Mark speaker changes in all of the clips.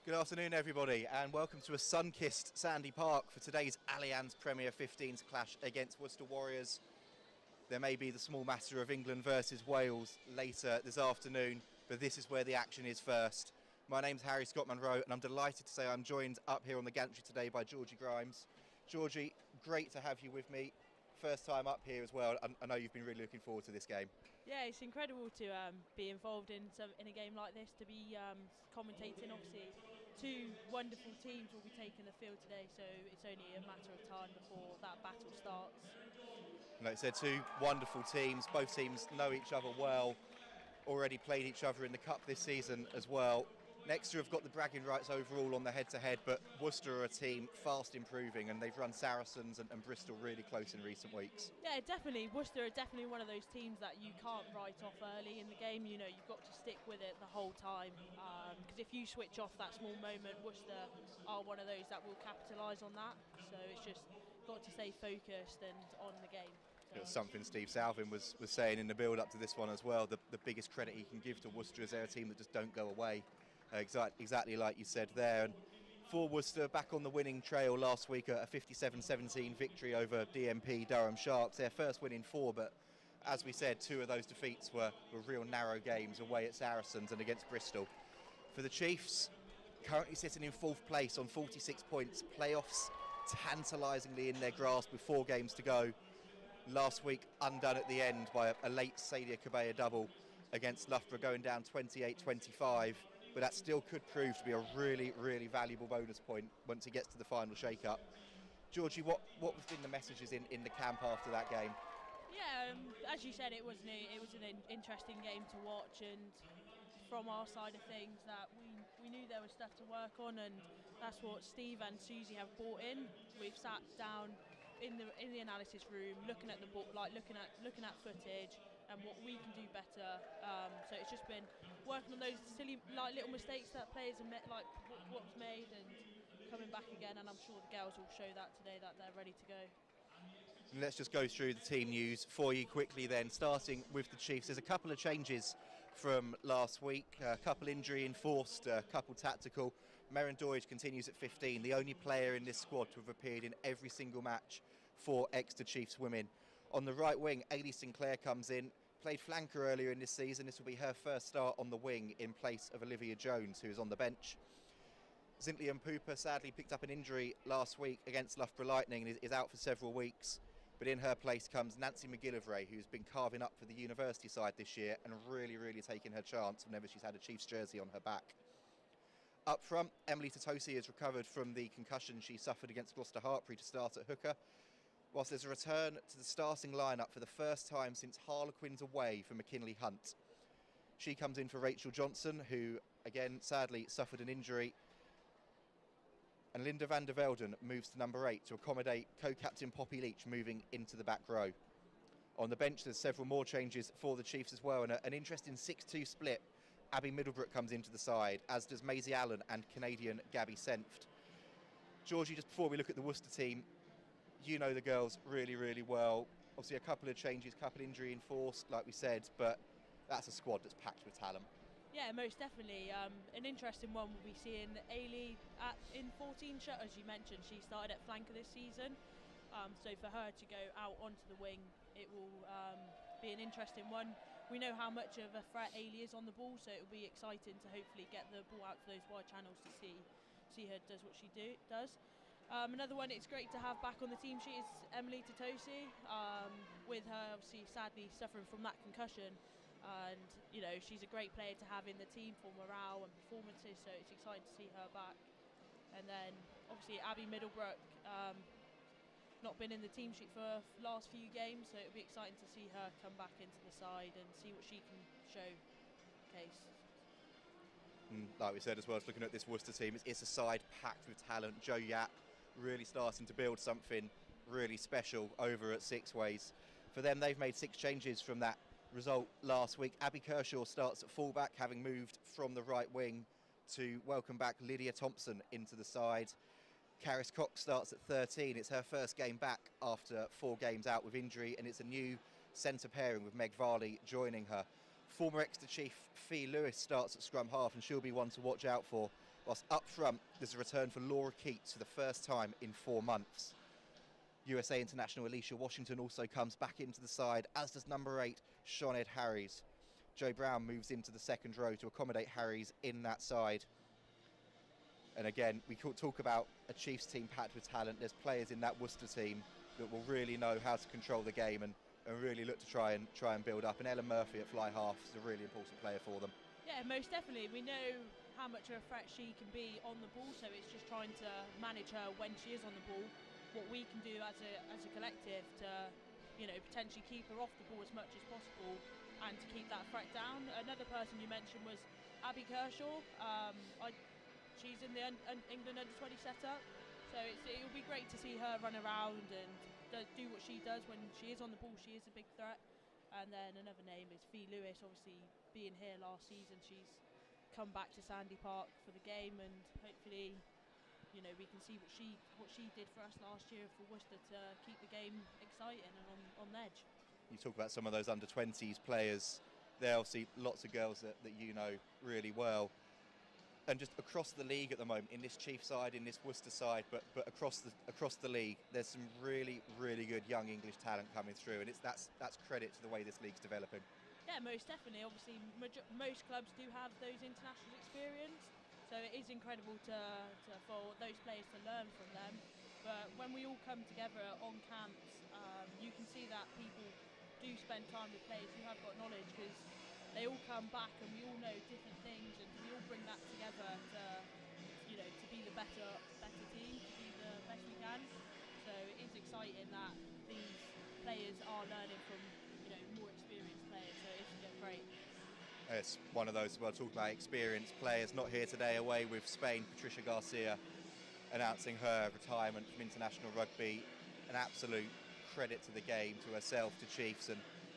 Speaker 1: Good afternoon, everybody, and welcome to a sun-kissed Sandy Park for today's Allianz Premier 15s clash against Worcester Warriors. There may be the small matter of England versus Wales later this afternoon, but this is where the action is first. My name's Harry Scott Munro, and I'm delighted to say I'm joined up here on the gantry today by Georgie Grimes. Georgie, great to have you with me. First time up here as well. I know you've been really looking forward to this game.
Speaker 2: Yeah, it's incredible to be involved in a game like this, to be commentating. Obviously, two wonderful teams will be taking the field today, so it's only a matter of time before that battle starts.
Speaker 1: Like I said, two wonderful teams. Both teams know each other well, already played each other in the Cup this season as well. Exeter have got the bragging rights overall on the head-to-head, but Worcester are a team fast improving, and they've run Saracens and Bristol really close in recent weeks.
Speaker 2: Yeah, definitely. Worcester are definitely one of those teams that you can't write off early in the game. You know, you've got to stick with it the whole time, because if you switch off that small moment, Worcester are one of those that will capitalise on that. So it's just got to stay focused and on the game.
Speaker 1: It was something Steve Southend was saying in the build-up to this one as well. The biggest credit he can give to Worcester is they're a team that just don't go away. Exactly like you said there. And for Worcester, back on the winning trail last week, a 57-17 victory over DMP Durham Sharks. Their first win in 4, but as we said, 2 of those defeats were real narrow games away at Saracens and against Bristol. For the Chiefs, currently sitting in 4th place on 46 points, playoffs tantalisingly in their grasp with 4 games to go. Last week undone at the end by a late Sadia Cabella double against Loughborough, going down 28-25. But that still could prove to be a really, really valuable bonus point once it gets to the final shake-up. Georgie, what have been the messages in the camp after that game?
Speaker 2: Yeah, as you said, it was an interesting game to watch, and from our side of things, that we knew there was stuff to work on, and that's what Steve and Susie have brought in. We've sat down in the analysis room, looking at the ball, looking at footage and what we can do better. So it's just been working on those silly little mistakes that players have made, like what was made, and coming back again. And I'm sure the girls will show that today, that they're ready to go.
Speaker 1: Let's just go through the team news for you quickly then, starting with the Chiefs. There's a couple of changes from last week, a couple injury enforced, a couple tactical. Meryn Doidge continues at 15, the only player in this squad to have appeared in every single match for Exeter Chiefs women. On the right wing, Ailey Sinclair comes in, played flanker earlier in this season. This will be her first start on the wing in place of Olivia Jones, who is on the bench. Zintley Mpupa sadly picked up an injury last week against Loughborough Lightning and is out for several weeks. But in her place comes Nancy McGillivray, who's been carving up for the university side this year and really, really taking her chance whenever she's had a Chiefs jersey on her back. Up front, Emily Totosi has recovered from the concussion she suffered against Gloucester Hartpury to start at hooker, whilst there's a return to the starting lineup for the first time since Harlequins away for McKinley Hunt. She comes in for Rachel Johnson, who again sadly suffered an injury, and Linda van der Velden moves to number 8 to accommodate co-captain Poppy Leach moving into the back row. On the bench there's several more changes for the Chiefs as well, and an interesting 6-2 split. Abby Middlebrook comes into the side, as does Maisie Allen and Canadian Gabby Senft. Georgie, just before we look at the Worcester team, you know the girls really, really well. Obviously a couple of changes, couple injury enforced, like we said, but that's a squad that's packed with talent.
Speaker 2: Yeah, most definitely. An interesting one will be seeing Ailey in 14 shot, as you mentioned. She started at flanker this season, so for her to go out onto the wing, it will be an interesting one. We know how much of a threat Ailey is on the ball, so it will be exciting to hopefully get the ball out to those wide channels to see her does what she does. Another one it's great to have back on the team sheet is Emily Totosi, with her obviously sadly suffering from that concussion. And you know, she's a great player to have in the team for morale and performances, so it's exciting to see her back. And then obviously Abby Middlebrook, not been in the team sheet for the last few games, so it'll be exciting to see her come back into the side and see what she can show.
Speaker 1: Like we said as well, looking at this Worcester team, it's a side packed with talent. Jo Yap really starting to build something really special over at Six Ways. For them, they've made 6 changes from that result last week. Abby Kershaw starts at fullback, having moved from the right wing to welcome back Lydia Thompson into the side. Caris Cox starts at 13. It's her first game back after 4 games out with injury, and it's a new centre pairing with Meg Varley joining her. Former Exeter chief Fee Lewis starts at scrum half, and she'll be one to watch out for Whilst up front, there's a return for Laura Keats for the first time in 4 months. USA international Alicia Washington also comes back into the side, as does number 8, Sinead Harries. Joe Brown moves into the second row to accommodate Harries in that side. And again, we talk about a Chiefs team packed with talent. There's players in that Worcester team that will really know how to control the game and really look to try and build up. And Ellen Murphy at fly half is a really important player for them.
Speaker 2: Yeah, most definitely. We know how much of a threat she can be on the ball, so it's just trying to manage her when she is on the ball. What we can do as a collective to, potentially keep her off the ball as much as possible and to keep that threat down. Another person you mentioned was Abby Kershaw. She's in the England under-20 setup, so it'll be great to see her run around and do what she does when she is on the ball. She is a big threat. And then another name is Fee Lewis. Obviously, being here last season, she's come back to Sandy Park for the game, and hopefully, we can see what she did for us last year for Worcester to keep the game exciting and on edge.
Speaker 1: You talk about some of those under-20s players. There are obviously lots of girls that you know really well. And just across the league at the moment, in this Chiefs side, in this Worcester side, but across the league, there's some really, really good young English talent coming through, and that's credit to the way this league's developing.
Speaker 2: Yeah, most definitely. Obviously, most clubs do have those international experience, so it is incredible for those players to learn from them. But when we all come together on camps, you can see that people do spend time with players who have got knowledge, because they all come back and we all know different things, and we all bring that together to be the better team, to be the best we can. So it is exciting that these players are learning from more experienced players. So it's great.
Speaker 1: It's one of those, well, talking about experienced players. Not here today, away with Spain, Patricia Garcia announcing her retirement from international rugby. An absolute credit to the game, to herself, to Chiefs, and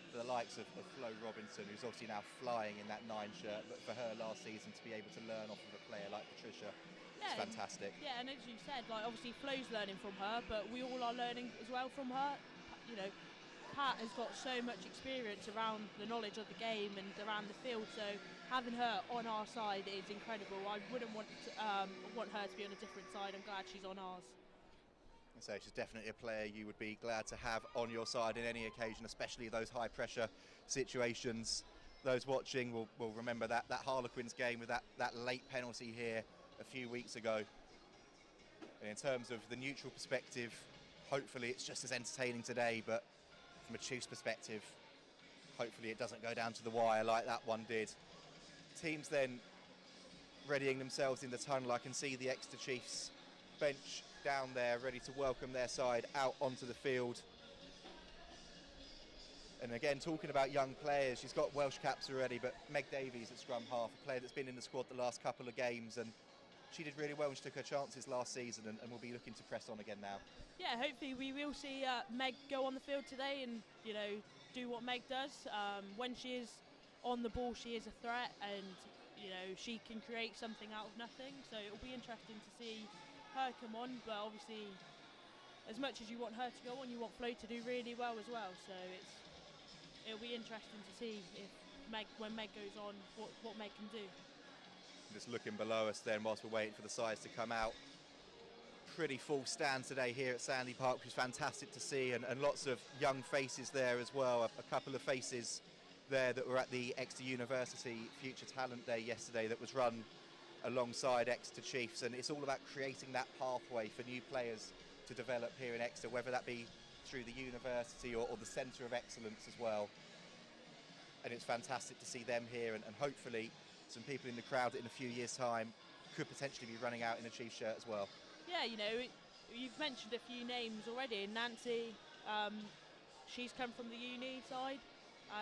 Speaker 1: for the likes of Flo Robinson, who's obviously now flying in that 9 shirt, but for her last season to be able to learn off of a player like Patricia, it's fantastic.
Speaker 2: Yeah, and as you said, obviously Flo's learning from her, but we all are learning as well from her. Pat has got so much experience around the knowledge of the game and around the field, so having her on our side is incredible. I wouldn't want her to be on a different side. I'm glad she's on ours.
Speaker 1: So she's definitely a player you would be glad to have on your side in any occasion, especially those high pressure situations. Those watching will remember that Harlequins game with that late penalty here a few weeks ago. And in terms of the neutral perspective, hopefully it's just as entertaining today, but from a Chiefs perspective, hopefully it doesn't go down to the wire like that one did. Teams then readying themselves in the tunnel. I can see the Exeter Chiefs bench down there ready to welcome their side out onto the field. And again, talking about young players, she's got Welsh caps already, but Meg Davies at scrum half, a player that's been in the squad the last couple of games, and she did really well when she took her chances last season, and will be looking to press on again now.
Speaker 2: Yeah, hopefully we will see Meg go on the field today and do what Meg does. When she is on the ball, she is a threat, and she can create something out of nothing, so it'll be interesting to see her come on. But obviously, as much as you want her to go on, you want Flo to do really well as well, so it'll be interesting to see when Meg goes on, what Meg can do.
Speaker 1: Just looking below us then whilst we're waiting for the sides to come out. Pretty full stand today here at Sandy Park, which is fantastic to see, and lots of young faces there as well. A couple of faces there that were at the Exeter University Future Talent Day yesterday that was run alongside Exeter Chiefs, and it's all about creating that pathway for new players to develop here in Exeter, whether that be through the university or the Centre of Excellence as well. And it's fantastic to see them here, and hopefully some people in the crowd in a few years' time could potentially be running out in a Chiefs shirt as well.
Speaker 2: Yeah, you've mentioned a few names already. Nancy, she's come from the uni side,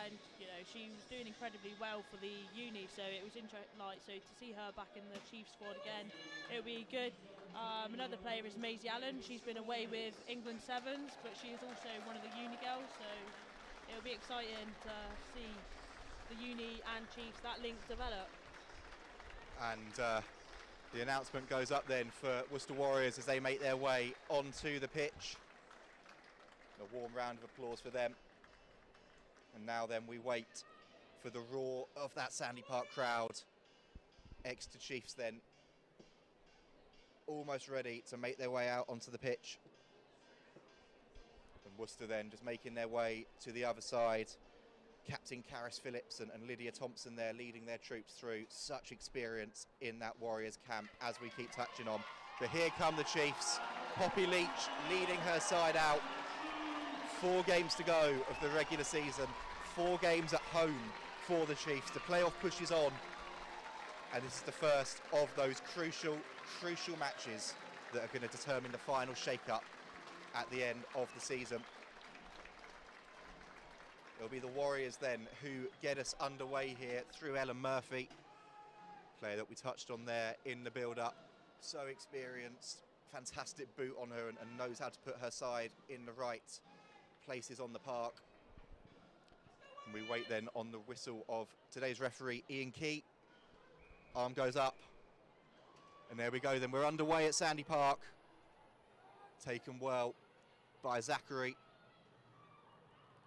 Speaker 2: and she was doing incredibly well for the uni, so it was so to see her back in the Chiefs squad again, it'll be good. Another player is Maisie Allen. She's been away with England Sevens, but she is also one of the uni girls, so it'll be exciting to see the uni and Chiefs, that link develop.
Speaker 1: And the announcement goes up then for Worcester Warriors as they make their way onto the pitch. A warm round of applause for them. And now then we wait for the roar of that Sandy Park crowd. Exeter Chiefs then almost ready to make their way out onto the pitch. And Worcester then just making their way to the other side. Captain Karis Phillips and Lydia Thompson there leading their troops through. Such experience in that Warriors camp, as we keep touching on. But here come the Chiefs. Poppy Leach leading her side out. 4 games to go of the regular season. 4 games at home for the Chiefs. The playoff pushes on. And this is the first of those crucial matches that are going to determine the final shake-up at the end of the season. It'll be the Warriors then who get us underway here through Ellen Murphy. Player that we touched on there in the build-up. So experienced, fantastic boot on her and knows how to put her side in the right places on the park. And we wait then on the whistle of today's referee, Ian Key. Arm goes up. And there we go then, we're underway at Sandy Park. Taken well by Zachary.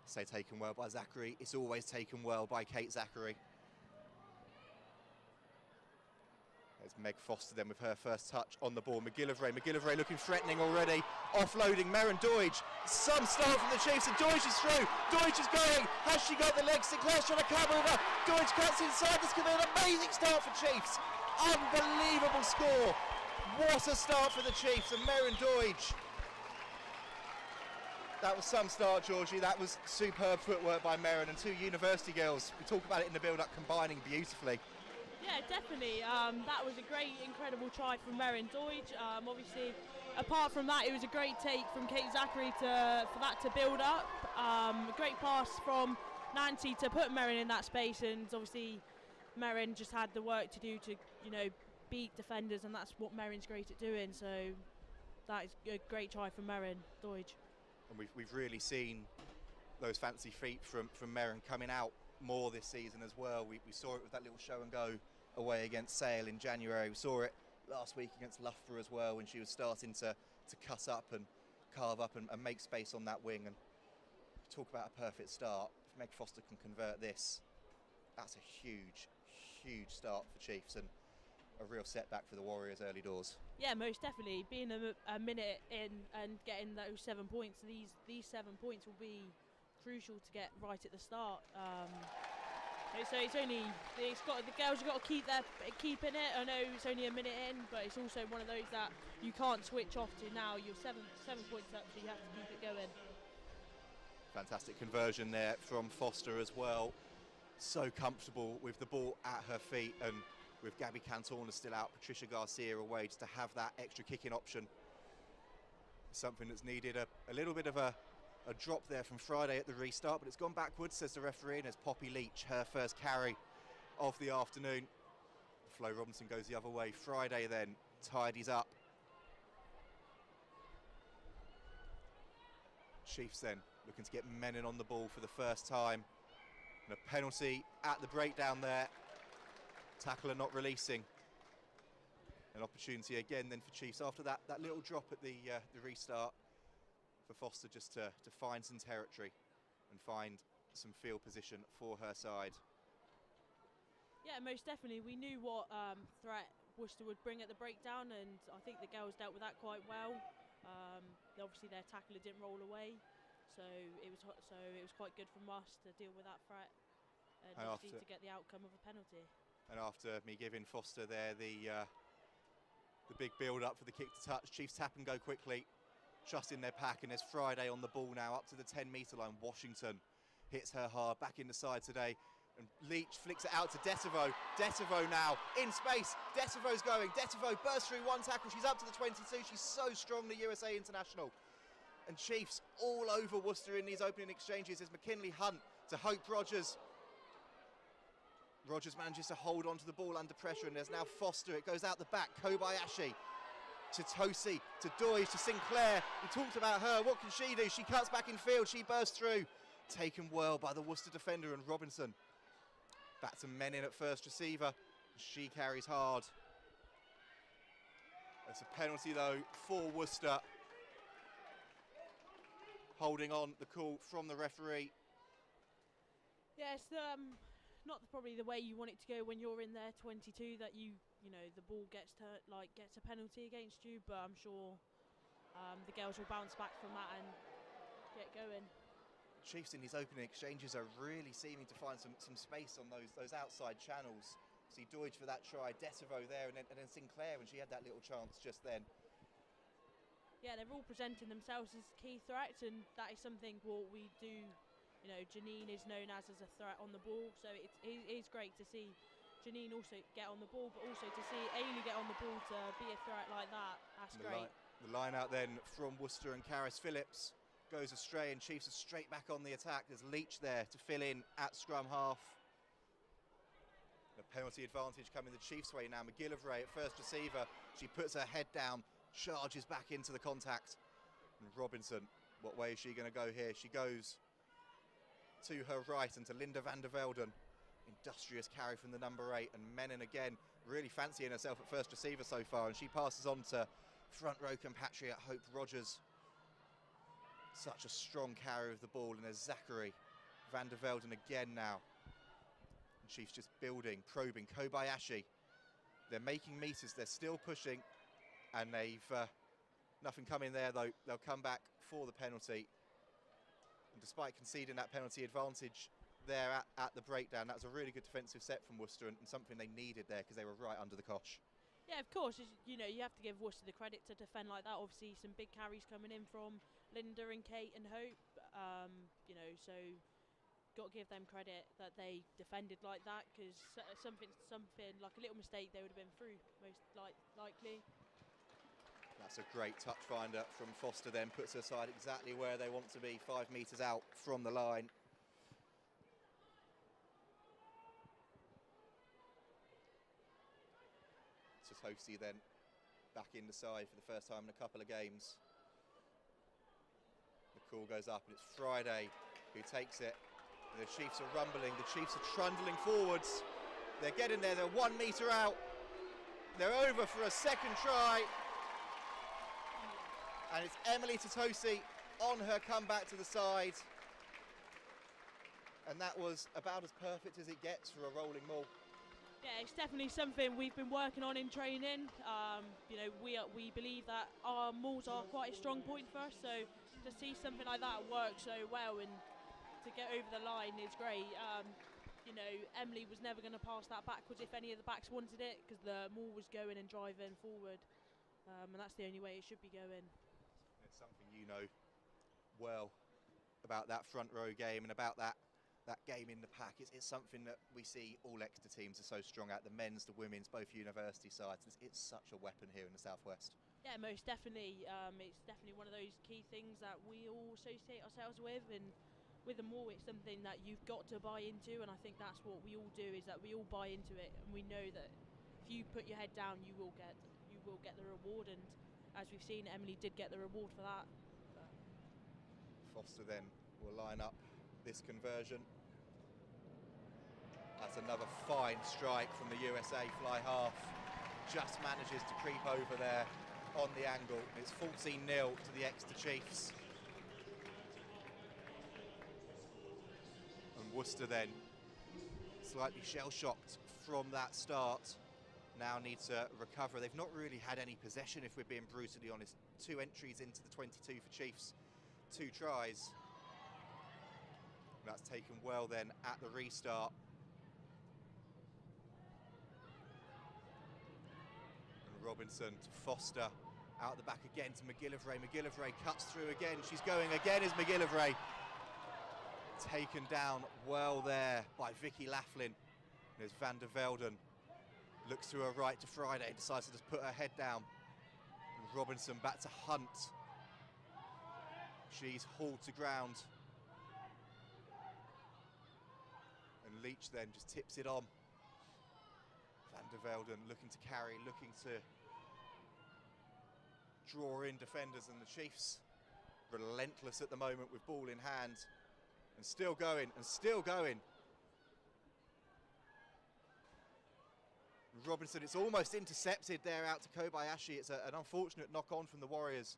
Speaker 1: Say taken well by Zachary, it's always taken well by Kate Zachary. There's Meg Foster then with her first touch on the ball. McGillivray looking threatening already. Offloading Merrin Doidge. Some start from the Chiefs and Doidge is through. Doidge is going. Has she got the legs? Sinclair's trying to come over. Doidge cuts inside. This could be an amazing start for Chiefs. Unbelievable score. What a start for the Chiefs and Merrin Doidge. That was some start, Georgie. That was superb footwork by Merrin and 2 university girls. We talk about it in the build-up, combining beautifully.
Speaker 2: Yeah, definitely. That was a great, incredible try from Merrin Doidge. Obviously, apart from that, it was a great take from Kate Zachary for that to build up. A great pass from Nancy to put Merrin in that space, and obviously Merrin just had the work to do to, beat defenders, and that's what Merrin's great at doing. So that is a great try from Merrin Doidge.
Speaker 1: And we've really seen those fancy feet from Merrin coming out more this season as well. We saw it with that little show and go away against Sale in January. We saw it last week against Loughborough as well, when she was starting to cut up and carve up and make space on that wing. And talk about a perfect start. If Meg Foster can convert this, that's a huge start for Chiefs and a real setback for the Warriors early doors. Yeah,
Speaker 2: most definitely. Being a minute in and getting those 7 points, these 7 points will be crucial to get right at the start. So the girls have got to keep in it. I know it's only a minute in, but it's also one of those that you can't switch off to now. You're seven points up, so you have to keep it going.
Speaker 1: Fantastic conversion there from Foster as well. So comfortable with the ball at her feet, and with Gabby Cantona still out, Patricia Garcia away, just to have that extra kicking option. Something that's needed a little bit of a drop there from Friday at the restart, but it's gone backwards, says the referee, and as Poppy Leach, her first carry of the afternoon. Flo Robinson goes the other way. Friday then tidies up. Chiefs then looking to get Menon on the ball for the first time. And a penalty at the breakdown there. Tackler not releasing. An opportunity again then for Chiefs after that little drop at the restart, for Foster just to find some territory and find some field position for her side.
Speaker 2: Yeah, most definitely. We knew what threat Worcester would bring at the breakdown, and I think the girls dealt with that quite well. Obviously their tackler didn't roll away, so it was quite good from us to deal with that threat and obviously to get the outcome of a penalty.
Speaker 1: And after me giving Foster there the big build-up for the kick to touch, Chiefs tap and go quickly, trusting their pack, and there's Friday on the ball now up to the 10-metre line. Washington hits her hard, back in the side today, and Leach flicks it out to Detevo. Detevo now in space. Detevo's going. Detevo bursts through one tackle. She's up to the 22. She's so strong, the USA international. And Chiefs all over Worcester in these opening exchanges. There's McKinley Hunt to Hope Rogers. Rogers manages to hold on to the ball under pressure, and there's now Foster. It goes out the back. Kobayashi to Tosi, to Doidge, to Sinclair. We talked about her. What can she do? She cuts back in field. She bursts through. Taken well by the Worcester defender and Robinson. Back to Menin at first receiver. She carries hard. It's a penalty though for Worcester. Holding on the call from the referee.
Speaker 2: Yes, not probably the way you want it to go when you're in their 22. That you know the ball gets a penalty against you, but I'm sure the girls will bounce back from that and get going.
Speaker 1: Chiefs in these opening exchanges are really seeming to find some space on those outside channels. See Deutsch for that try, Desevo there, and then Sinclair when she had that little chance just then.
Speaker 2: Yeah, they're all presenting themselves as key threats, and that is something what we do. You know, Janine is known as a threat on the ball, so it is great to see Janine also get on the ball, but also to see Ailey get on the ball to be a threat like that. That's great.
Speaker 1: The line out then from Worcester and Karis Phillips goes astray, and Chiefs are straight back on the attack. There's Leach there to fill in at scrum half. The penalty advantage coming the Chiefs' way now. McGillivray at first receiver. She puts her head down, charges back into the contact. And Robinson, what way is she going to go here? She goes to her right and to Linda van der Velden. Industrious carry from the number 8, and Menon again really fancying herself at first receiver so far, and she passes on to front row compatriot Hope Rogers. Such a strong carry of the ball, and there's Zachary van der Velden again now. And Chiefs just building, probing. Kobayashi, they're making meters, they're still pushing, and they've nothing coming there though. They'll come back for the penalty. And despite conceding that penalty advantage there at the breakdown, that was a really good defensive set from Worcester, and something they needed there because they were right under the cosh.
Speaker 2: Yeah, of course. You know, you have to give Worcester the credit to defend like that. Obviously, some big carries coming in from Linda and Kate and Hope. You know, so got to give them credit that they defended like that, because something like a little mistake they would have been through most likely.
Speaker 1: That's a great touch finder from Foster then, puts her side exactly where they want to be, 5 metres out from the line. Tosi then back in the side for the first time in a couple of games. The call goes up, and it's Friday who takes it. And the Chiefs are rumbling, the Chiefs are trundling forwards. They're getting there, they're 1 metre out. They're over for a second try. And it's Emily Totosi on her comeback to the side. And that was about as perfect as it gets for a rolling maul.
Speaker 2: Yeah, it's definitely something we've been working on in training. You know, we believe that our mauls are quite a strong point for us, so to see something like that work so well and to get over the line is great. You know, Emily was never going to pass that backwards if any of the backs wanted it, because the maul was going and driving forward, and that's the only way it should be going.
Speaker 1: It's something you know well about that front row game and about that game in the pack. It's something that we see all Exeter teams are so strong at, the men's, the women's, both university sides. It's such a weapon here in the southwest.
Speaker 2: Yeah, most definitely. It's definitely one of those key things that we all associate ourselves with, and with them all, it's something that you've got to buy into, and I think that's what we all do, is that we all buy into it, and we know that if you put your head down, you will get the reward, and as we've seen, Emily did get the reward for that.
Speaker 1: Foster then will line up this conversion. That's another fine strike from the USA fly half. Just manages to creep over there on the angle. It's 14-0 to the Exeter Chiefs. And Worcester then, slightly shell-shocked from that start, now need to recover. They've not really had any possession, if we're being brutally honest. 2 entries into the 22 for Chiefs, 2 tries. That's taken well then at the restart. Robinson to Foster, out the back again to McGillivray. McGillivray cuts through again. She's going again as McGillivray. Taken down well there by Vicky Laughlin. There's van der Velden. Looks to her right to Friday, decides to just put her head down. And Robinson back to Hunt. She's hauled to ground. And Leach then just tips it on. Van der Velden looking to carry, looking to draw in defenders, and the Chiefs relentless at the moment with ball in hand, and still going and still going. Robinson, it's almost intercepted there out to Kobayashi. It's an unfortunate knock-on from the Warriors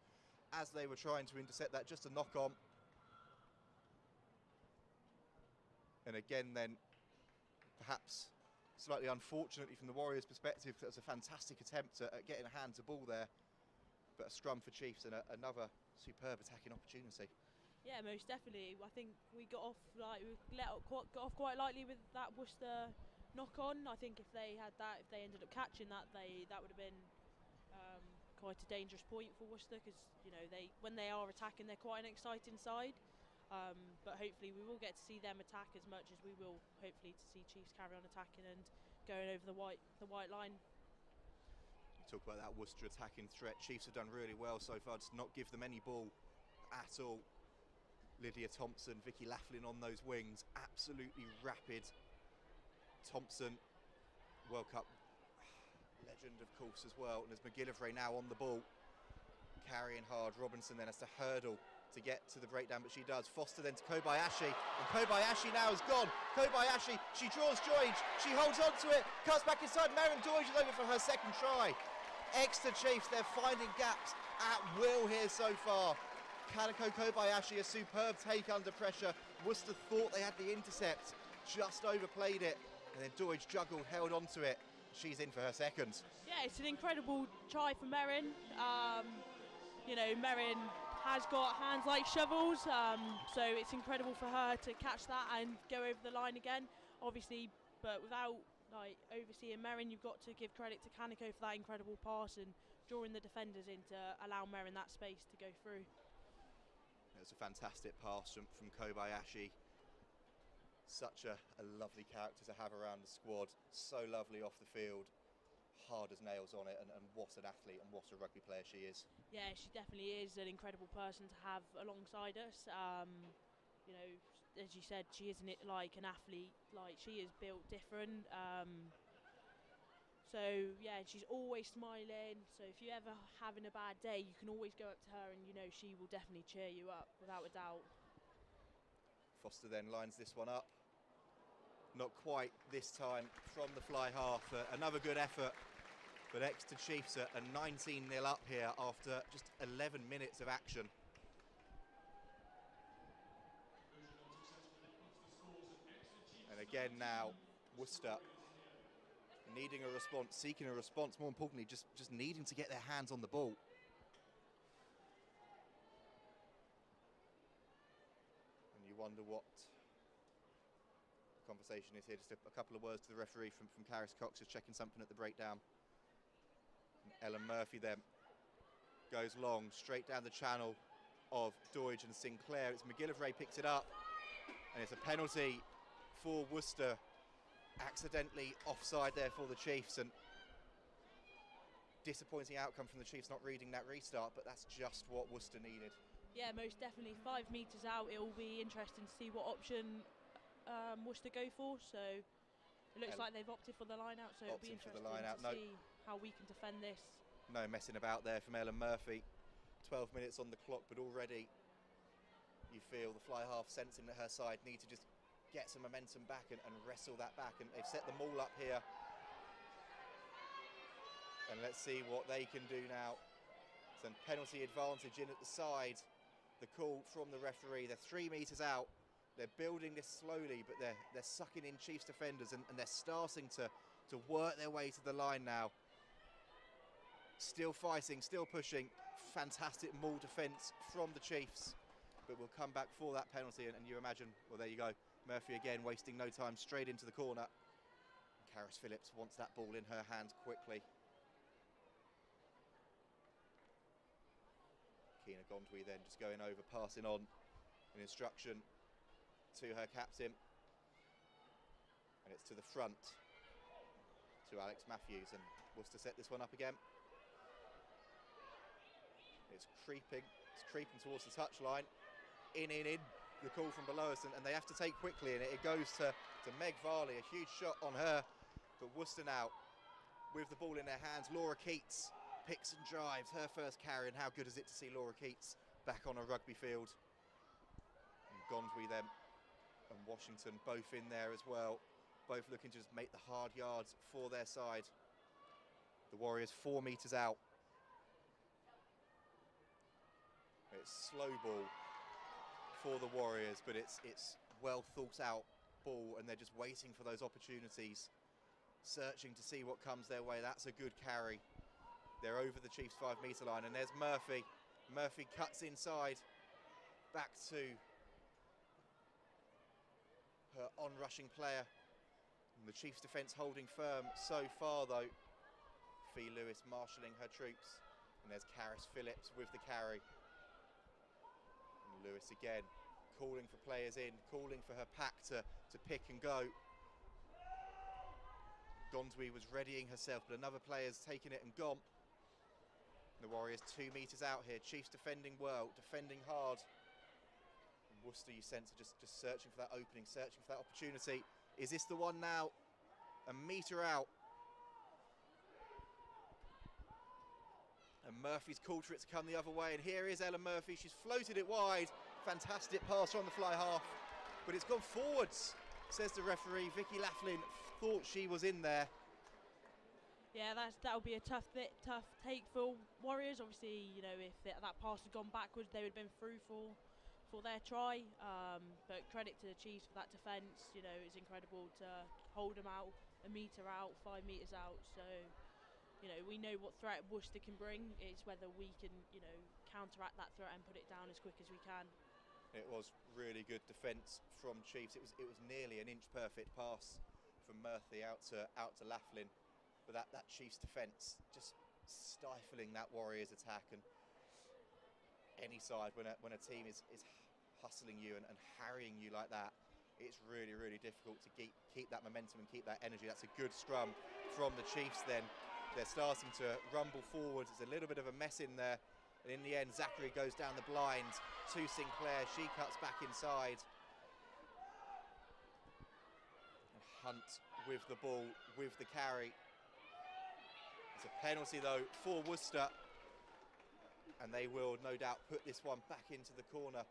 Speaker 1: as they were trying to intercept that, just a knock-on. And again then, perhaps slightly unfortunately from the Warriors' perspective, that was a fantastic attempt at getting a hand to ball there, but a scrum for Chiefs and another superb attacking opportunity.
Speaker 2: Yeah, most definitely. I think we got off quite lightly with that Worcester knock on. I think if they had that, if they ended up catching that, that would have been quite a dangerous point for Worcester, because when they are attacking, they're quite an exciting side. But hopefully we will get to see them attack as much as we will hopefully to see Chiefs carry on attacking and going over the white line.
Speaker 1: Talk about that Worcester attacking threat. Chiefs have done really well so far to not give them any ball at all. Lydia Thompson, Vicky Laughlin on those wings, absolutely rapid. Thompson, World Cup legend of course as well, and there's McGillivray now on the ball, carrying hard. Robinson then has to hurdle to get to the breakdown, but she does. Foster then to Kobayashi, and Kobayashi now is gone. Kobayashi, she draws George, she holds on to it, cuts back inside. Maren Doige is over for her second try. Exeter Chiefs, they're finding gaps at will here so far. Kaneko Kobayashi, a superb take under pressure. Worcester thought they had the intercept, just overplayed it, and then Doige juggled, held on to it. She's in for her second.
Speaker 2: Yeah, it's an incredible try for Maren. Maren has got hands like shovels, so it's incredible for her to catch that and go over the line again, obviously, but without overseeing Maren, you've got to give credit to Kaneko for that incredible pass and drawing the defenders in to allow Maren that space to go through.
Speaker 1: It was a fantastic pass from Kobayashi. Such a lovely character to have around the squad, so lovely off the field, hard as nails on it, and what an athlete and what a rugby player she is.
Speaker 2: Yeah, she definitely is an incredible person to have alongside us. As you said, she isn't like an athlete, like she is built different. So yeah, she's always smiling, so if you're ever having a bad day, you can always go up to her and she will definitely cheer you up without a doubt.
Speaker 1: Foster then lines this one up. Not quite this time from the fly half. Another good effort, but Exeter Chiefs are 19-0 up here after just 11 minutes of action. And again now, Worcester needing a response, seeking a response, more importantly, just needing to get their hands on the ball. And you wonder what conversation is here. Just a couple of words to the referee from Caris Cox, is checking something at the breakdown. And Ellen Murphy then goes long, straight down the channel of Doige and Sinclair. It's McGillivray picks it up, and it's a penalty for Worcester. Accidentally offside there for the Chiefs, and disappointing outcome from the Chiefs not reading that restart, but that's just what Worcester needed.
Speaker 2: Yeah, most definitely. 5 metres out, it will be interesting to see what option Worcester go for, so it looks like they've opted for the line out, so it'll be interesting to see how we can defend this.
Speaker 1: No messing about there from Ellen Murphy. 12 minutes on the clock, but already you feel the fly half sensing that her side need to just get some momentum back and wrestle that back, and they've set them all up here. And let's see what they can do now. Some penalty advantage in at the side. The call from the referee. They're 3 metres out. They're building this slowly, but they're sucking in Chiefs defenders, and they're starting to work their way to the line now. Still fighting, still pushing. Fantastic maul defence from the Chiefs, but we'll come back for that penalty, and you imagine, well, there you go. Murphy again wasting no time, straight into the corner. Karis Phillips wants that ball in her hands quickly. Keena Gondwy then just going over, passing on an instruction to her captain. And it's to the front to Alex Matthews, and Worcester set this one up again. It's creeping towards the touchline. In. The call from below us, and they have to take quickly, and it goes to Meg Varley, a huge shot on her. But Worcester now with the ball in their hands. Laura Keats picks and drives her first carry, and how good is it to see Laura Keats back on a rugby field. And Gondwy then and Washington both in there as well, both looking to just make the hard yards for their side. The Warriors 4 metres out. It's slow ball for the Warriors, but it's well thought out ball and they're just waiting for those opportunities, searching to see what comes their way. That's a good carry. They're over the Chiefs' 5-metre line, and there's Murphy. Murphy cuts inside, back to her on-rushing player. And the Chiefs' defence holding firm so far, though. Fee Lewis marshalling her troops, and there's Karis Phillips with the carry. And Lewis again, calling for players in, calling for her pack to pick and go. Gondwy was readying herself, but another player's taken it and gone. The Warriors 2 metres out here. Chiefs defending well, defending hard. And Worcester, you sense, are just searching for that opening, searching for that opportunity. Is this the one now? A metre out. And Murphy's called for it to come the other way. And here is Ella Murphy. She's floated it wide. Fantastic pass from the fly half. But it's gone forwards, says the referee. Vicky Laughlin thought she was in there.
Speaker 2: Yeah, that'll be a tough take for Warriors. Obviously, you know, if that pass had gone backwards, they would have been through for their try. But credit to the Chiefs for that defence. You know, it's incredible to hold them out, a metre out, 5 metres out. So, you know, we know what threat Worcester can bring. It's whether we can, you know, counteract that threat and put it down as quick as we can.
Speaker 1: It was really good defence from Chiefs. It was nearly an inch perfect pass from Murphy out to Laughlin. But that Chiefs defence just stifling that Warriors attack. And any side, when a team is hustling you and harrying you like that, it's really, really difficult to keep that momentum and keep that energy. That's a good scrum from the Chiefs then. They're starting to rumble forwards. There's a little bit of a mess in there. And in the end, Zachary goes down the blind to Sinclair. She cuts back inside. And Hunt with the ball, with the carry. It's a penalty, though, for Worcester. And they will, no doubt, put this one back into the corner.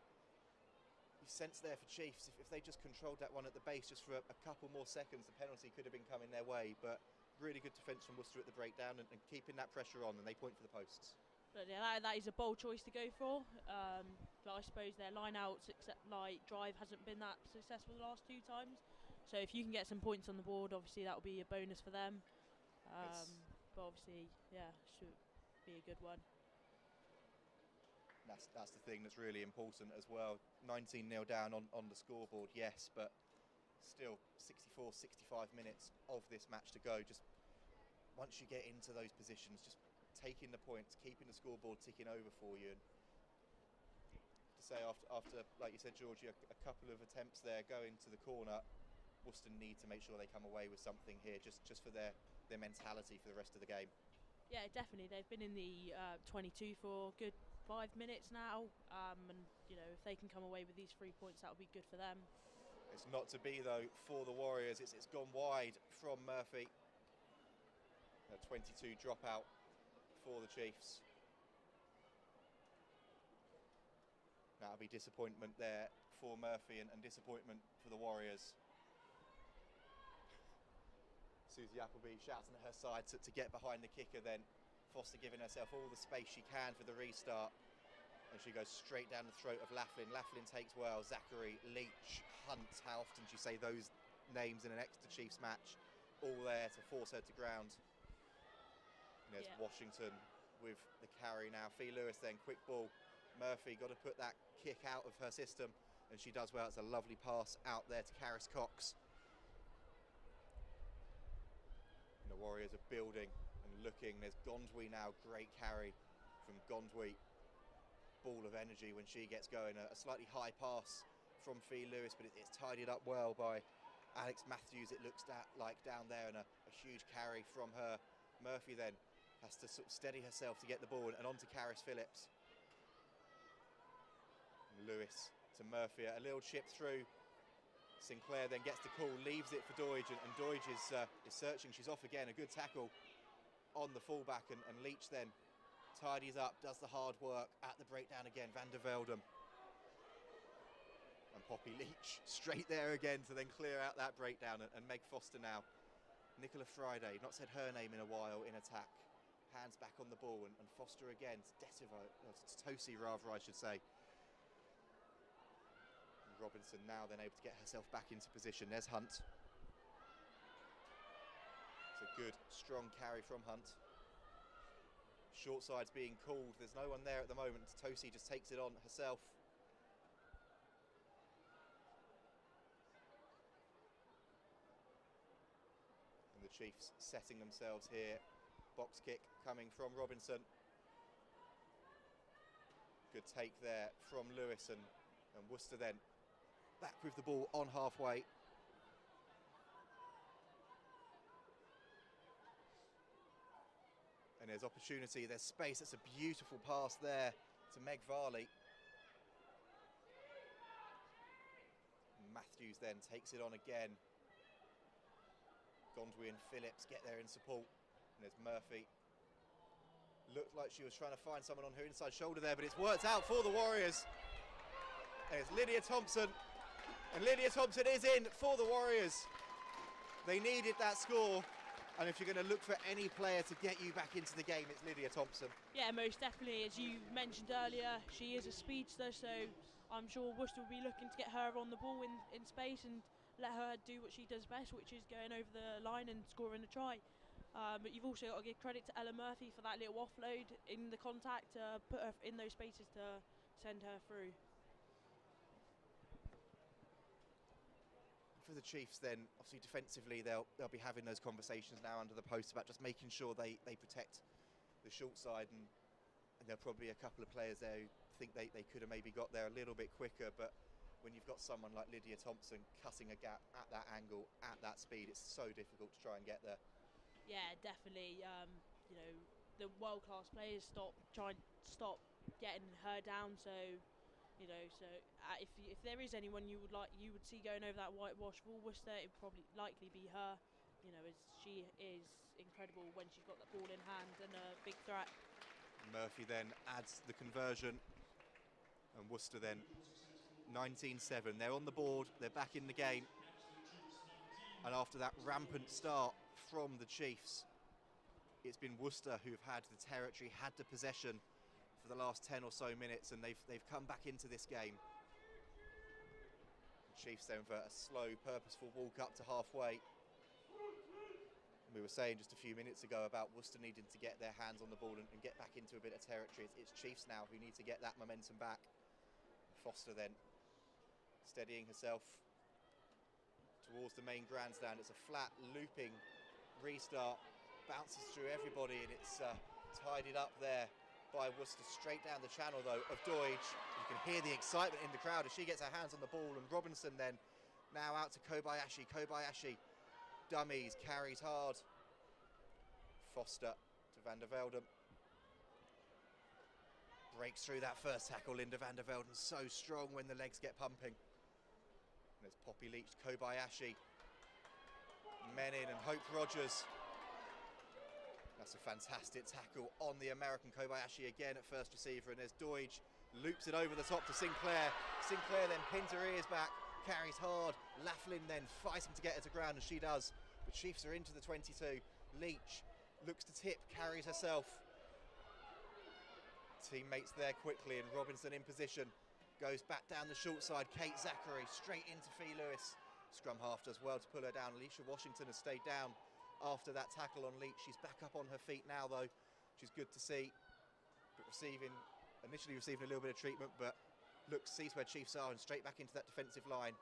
Speaker 1: You sense there for Chiefs, if they just controlled that one at the base just for a couple more seconds, the penalty could have been coming their way. But really good defence from Worcester at the breakdown and keeping that pressure on, and they point for the posts.
Speaker 2: But yeah, that is a bold choice to go for. But I suppose their line-out drive hasn't been that successful the last 2 times. So if you can get some points on the board, obviously that will be a bonus for them. But obviously, yeah, should be a good one.
Speaker 1: That's the thing that's really important as well. 19-0 down on the scoreboard, yes, but still 64, 65 minutes of this match to go. Just once you get into those positions, just taking the points, keeping the scoreboard ticking over for you. And to say after, like you said, Georgie, a couple of attempts there going to the corner, Worcester need to make sure they come away with something here, just for their mentality for the rest of the game.
Speaker 2: Yeah, definitely. They've been in the 22 for a good 5 minutes now, and you know, if they can come away with these 3 points, that'll be good for them.
Speaker 1: It's not to be, though, for the Warriors. It's gone wide from Murphy. A 22 dropout for the Chiefs. That'll be disappointment there for Murphy and disappointment for the Warriors. Susie Appleby shouting at her side to get behind the kicker then. Foster giving herself all the space she can for the restart. And she goes straight down the throat of Laughlin. Laughlin takes well. Zachary, Leach, Hunt. How often do you say those names in an Exeter Chiefs match? All there to force her to ground. And there's Washington with the carry now. Fee Lewis then, quick ball. Murphy got to put that kick out of her system. And she does well. It's a lovely pass out there to Karis Cox. And the Warriors are building and looking. There's Gondwy now. Great carry from Gondwy. Ball of energy when she gets going. A slightly high pass from Fee Lewis, but it's tidied up well by Alex Matthews, it looks like down there, and a huge carry from her. Murphy then has to sort of steady herself to get the ball, and on to Karis Phillips. And Lewis to Murphy, a little chip through. Sinclair then gets the call, leaves it for Doidge, and Doidge is searching. She's off again. A good tackle on the fullback, and Leach then tidies up, does the hard work at the breakdown again. Van der Velden and Poppy Leach straight there again to then clear out that breakdown, and Meg Foster now. Nicola Friday, not said her name in a while in attack, hands back on the ball, and Foster again to Tosi rather, I should say. Robinson now then able to get herself back into position. There's Hunt. It's a good, strong carry from Hunt. Short side's being called. There's no one there at the moment. Tosi just takes it on herself. And the Chiefs setting themselves here. Box kick coming from Robinson. Good take there from Lewis, and Worcester then back with the ball on halfway. And there's opportunity, there's space. That's a beautiful pass there to Meg Varley. Matthews then takes it on again. Gondwy and Phillips get there in support. And there's Murphy. Looked like she was trying to find someone on her inside shoulder there, but it's worked out for the Warriors. And it's Lydia Thompson. And Lydia Thompson is in for the Warriors. They needed that score. And if you're going to look for any player to get you back into the game, it's Lydia Thompson.
Speaker 2: Yeah, most definitely. As you mentioned earlier, she is a speedster, so I'm sure Worcester will be looking to get her on the ball in space and let her do what she does best, which is going over the line and scoring a try. But you've also got to give credit to Ella Murphy for that little offload in the contact to put her in those spaces to send her through.
Speaker 1: For the Chiefs then, obviously defensively they'll be having those conversations now under the post about just making sure they protect the short side, and there'll probably a couple of players there who think they could have maybe got there a little bit quicker, but when you've got someone like Lydia Thompson cutting a gap at that angle, at that speed, it's so difficult to try and get there.
Speaker 2: Yeah, definitely. You know, the world-class players stop getting her down, so you know, if there is anyone you would see going over that whitewash for Worcester, it'd probably likely be her. You know, as she is incredible when she's got the ball in hand and a big threat.
Speaker 1: Murphy then adds the conversion, and Worcester then 19-7. They're on the board. They're back in the game. And after that rampant start from the Chiefs, it's been Worcester who've had the territory, had the possession for the last 10 or so minutes, and they've come back into this game. The Chiefs then for a slow, purposeful walk up to halfway. We were saying just a few minutes ago about Worcester needing to get their hands on the ball and get back into a bit of territory. It's Chiefs now who need to get that momentum back. Foster then steadying herself towards the main grandstand. It's a flat, looping restart, bounces through everybody, and it's tidied up there by Worcester. Straight down the channel though of Deutsch. You can hear the excitement in the crowd as she gets her hands on the ball, and Robinson then now out to Kobayashi. Kobayashi dummies, carries hard. Foster to Van der Velden. Breaks through that first tackle. Linda Van der Velden so strong when the legs get pumping. And there's Poppy Leach, Kobayashi, Menin and Hope Rogers. That's a fantastic tackle on the American. Kobayashi again at first receiver, and there's Deutsch, loops it over the top to Sinclair. Sinclair then pins her ears back, carries hard. Laughlin then fighting to get her to ground, and she does. The Chiefs are into the 22. Leach looks to tip, carries herself. Teammates there quickly, and Robinson in position. Goes back down the short side. Kate Zachary straight into Fee Lewis. Scrum half does well to pull her down. Alicia Washington has stayed down after that tackle on Leach. She's back up on her feet now though, which is good to see. But initially receiving a little bit of treatment, but sees where Chiefs are and straight back into that defensive line.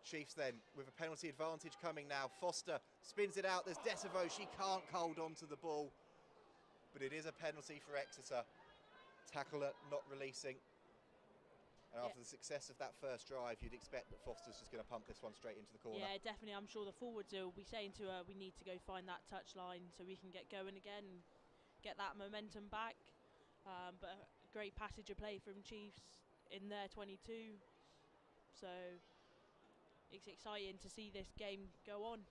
Speaker 1: Chiefs then with a penalty advantage coming now. Foster spins it out. There's Desevo. She can't hold on to the ball, but it is a penalty for Exeter. Tackler not releasing. And after the success of that first drive, you'd expect that Foster's just going to pump this one straight into the corner.
Speaker 2: Yeah, definitely. I'm sure the forwards will be saying to her, we need to go find that touch line so we can get going again and get that momentum back. But a great passage of play from Chiefs in their 22. So it's exciting to see this game go on.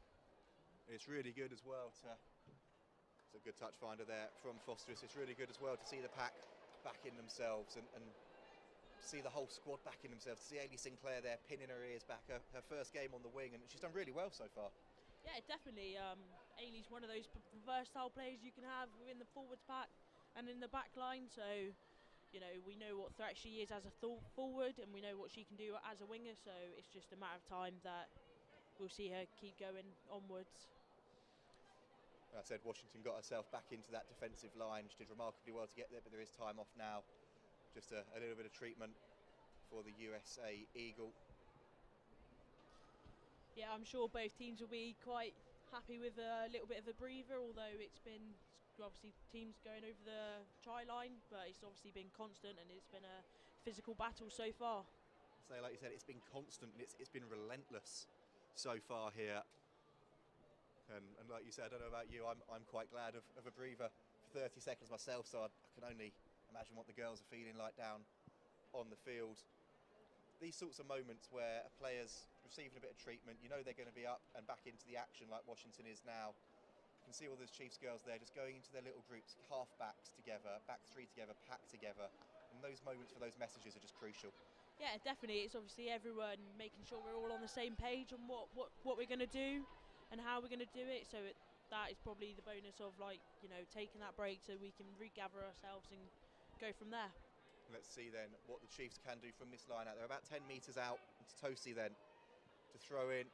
Speaker 1: It's really good as well it's a good touch finder there from Foster. It's really good as well to see the pack back in themselves and see the whole squad back in themselves, to see Ailey Sinclair there pinning her ears back, her first game on the wing, and she's done really well so far.
Speaker 2: Yeah, definitely. Ailey's one of those versatile players you can have within the forwards pack and in the back line, so we know what threat she is as a forward, and we know what she can do as a winger, so it's just a matter of time that we'll see her keep going onwards.
Speaker 1: I said Washington got herself back into that defensive line. She did remarkably well to get there, but there is time off now. Just a little bit of treatment for the USA Eagle.
Speaker 2: Yeah, I'm sure both teams will be quite happy with a little bit of a breather, although it's been obviously teams going over the try line, but it's obviously been constant and it's been a physical battle so far.
Speaker 1: So like you said, it's been constant and it's been relentless so far here. And like you said, I don't know about you, I'm quite glad of a breather for 30 seconds myself, so I can only imagine what the girls are feeling like down on the field. These sorts of moments where a player's receiving a bit of treatment, you know they're going to be up and back into the action like Washington is now. You can see all those Chiefs girls there just going into their little groups, half backs together, back three together, packed together. And those moments for those messages are just crucial.
Speaker 2: Yeah, definitely. It's obviously everyone making sure we're all on the same page on what we're going to do and how we're going to do it. So that is probably the bonus of, like, taking that break so we can regather ourselves and go from there.
Speaker 1: Let's see then what the Chiefs can do from this line out. They're about 10 metres out. It's Tosi then to throw in.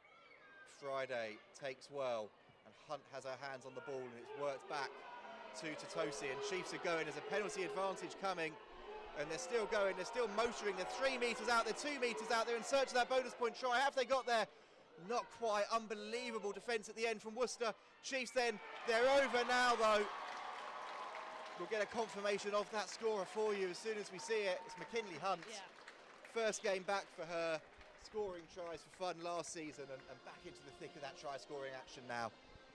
Speaker 1: Friday takes well, and Hunt has her hands on the ball, and it's worked back to Tosi, and Chiefs are going. There's a penalty advantage coming, and they're still going. They're still motoring. They're 3 metres out. They're 2 metres out. They're in search of that bonus point try. Have they got there? Not quite. Unbelievable defence at the end from Worcester. Chiefs then, they're over now though. We'll get a confirmation of that scorer for you as soon as we see it. It's McKinley Hunt.
Speaker 2: Yeah.
Speaker 1: First game back for her, scoring tries for fun last season and back into the thick of that try-scoring action now.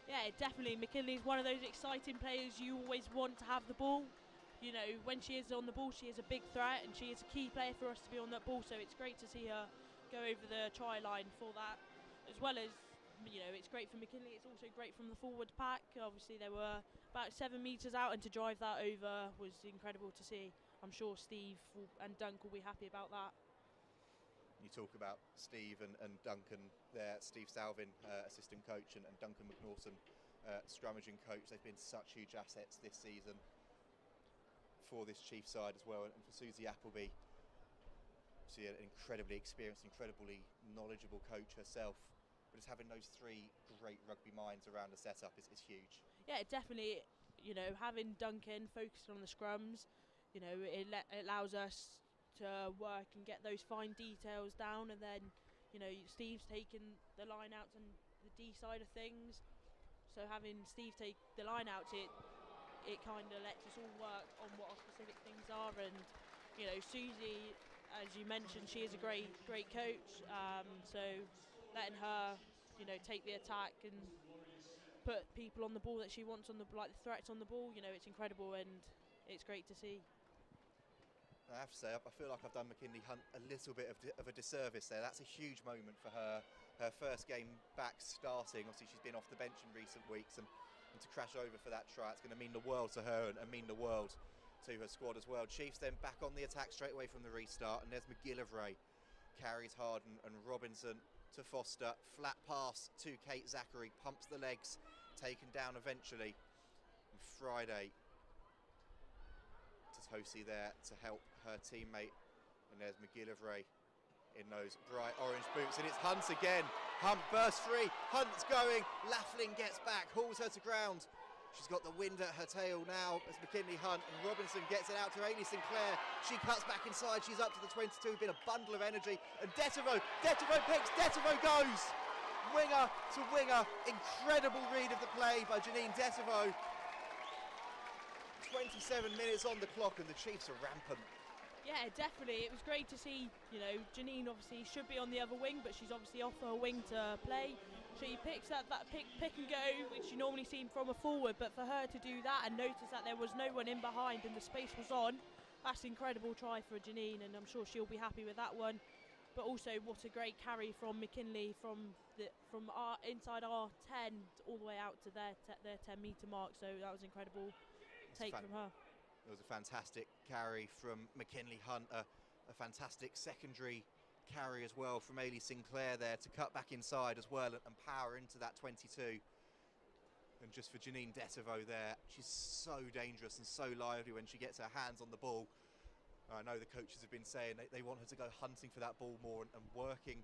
Speaker 2: Yeah, definitely. McKinley's one of those exciting players you always want to have the ball. When she is on the ball, she is a big threat and she is a key player for us to be on that ball, so it's great to see her go over the try line for that. As well as, it's great for McKinley, it's also great from the forward pack. Obviously they were about 7 metres out, and to drive that over was incredible to see. I'm sure Steve and Dunk will be happy about that.
Speaker 1: You talk about Steve and Duncan there, Steve Salvin, assistant coach, and Duncan McNaughton, scrummaging coach. They've been such huge assets this season for this Chiefs side as well, and for Susie Appleby. She's an incredibly experienced, incredibly knowledgeable coach herself, but just having those three great rugby minds around the setup is huge.
Speaker 2: Yeah, definitely. Having Duncan focused on the scrums, it allows us to work and get those fine details down, and then Steve's taken the line outs and the D side of things, so having Steve take the line outs, it kind of lets us all work on what our specific things are. And Susie, as you mentioned, she is a great coach, so letting her take the attack and put people on the ball that she wants on the the threats on the ball, it's incredible and it's great to see.
Speaker 1: I have to say, I feel like I've done McKinley Hunt a little bit of a disservice there. That's a huge moment for her. Her first game back starting. Obviously, she's been off the bench in recent weeks, and to crash over for that try, it's going to mean the world to her and mean the world to her squad as well. Chiefs then back on the attack straight away from the restart, and there's McGillivray. Carries hard, and Robinson to Foster. Flat pass to Kate Zachary. Pumps the legs. Taken down eventually. And Friday to Tosi there to help her teammate, and there's McGillivray in those bright orange boots, and it's Hunt again. Hunt bursts free, Hunt's going, Laughlin gets back, hauls her to ground. She's got the wind at her tail now as McKinley Hunt, and Robinson gets it out to Ailey Sinclair. She cuts back inside, she's up to the 22, been a bundle of energy, and Detereau picks, Detereau goes! Winger to winger, incredible read of the play by Janine Detereau. 27 minutes on the clock and the Chiefs are rampant.
Speaker 2: Yeah, definitely. It was great to see, Janine obviously should be on the other wing, but she's obviously off her wing to play. She picks that pick and go, which you normally see from a forward, but for her to do that and notice that there was no one in behind and the space was on, that's an incredible try for Janine, and I'm sure she'll be happy with that one. But also, what a great carry from McKinley from our inside our 10 all the way out to their 10 metre mark, so that was incredible take from her.
Speaker 1: It was a fantastic carry from McKinley Hunt, a fantastic secondary carry as well from Ailey Sinclair there to cut back inside as well and power into that 22. And just for Janine Detereau there, she's so dangerous and so lively when she gets her hands on the ball. I know the coaches have been saying they want her to go hunting for that ball more and working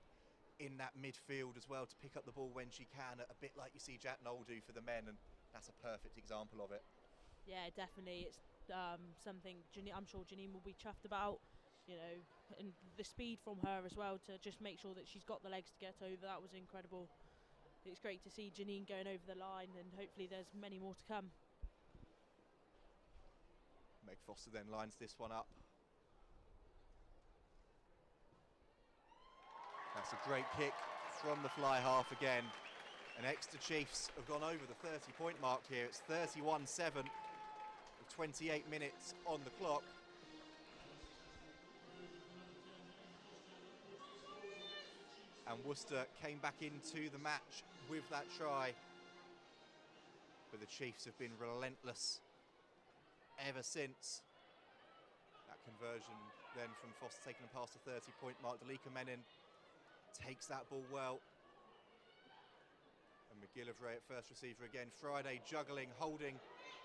Speaker 1: in that midfield as well to pick up the ball when she can, a bit like you see Jack Knoll do for the men, and that's a perfect example of it.
Speaker 2: Yeah, definitely. It's something I'm sure Janine will be chuffed about, you know, and the speed from her as well to just make sure that she's got the legs to get over. That was incredible. It's great to see Janine going over the line, and hopefully there's many more to come.
Speaker 1: Meg Foster then lines this one up. That's a great kick from the fly half again. And Exeter Chiefs have gone over the 30-point mark here. It's 31-7 with 28 minutes on the clock. And Worcester came back into the match with that try. But the Chiefs have been relentless ever since. That conversion then from Foster taking them past the 30-point mark. Dalika Menin takes that ball well. And McGillivray at first receiver again. Friday juggling, holding,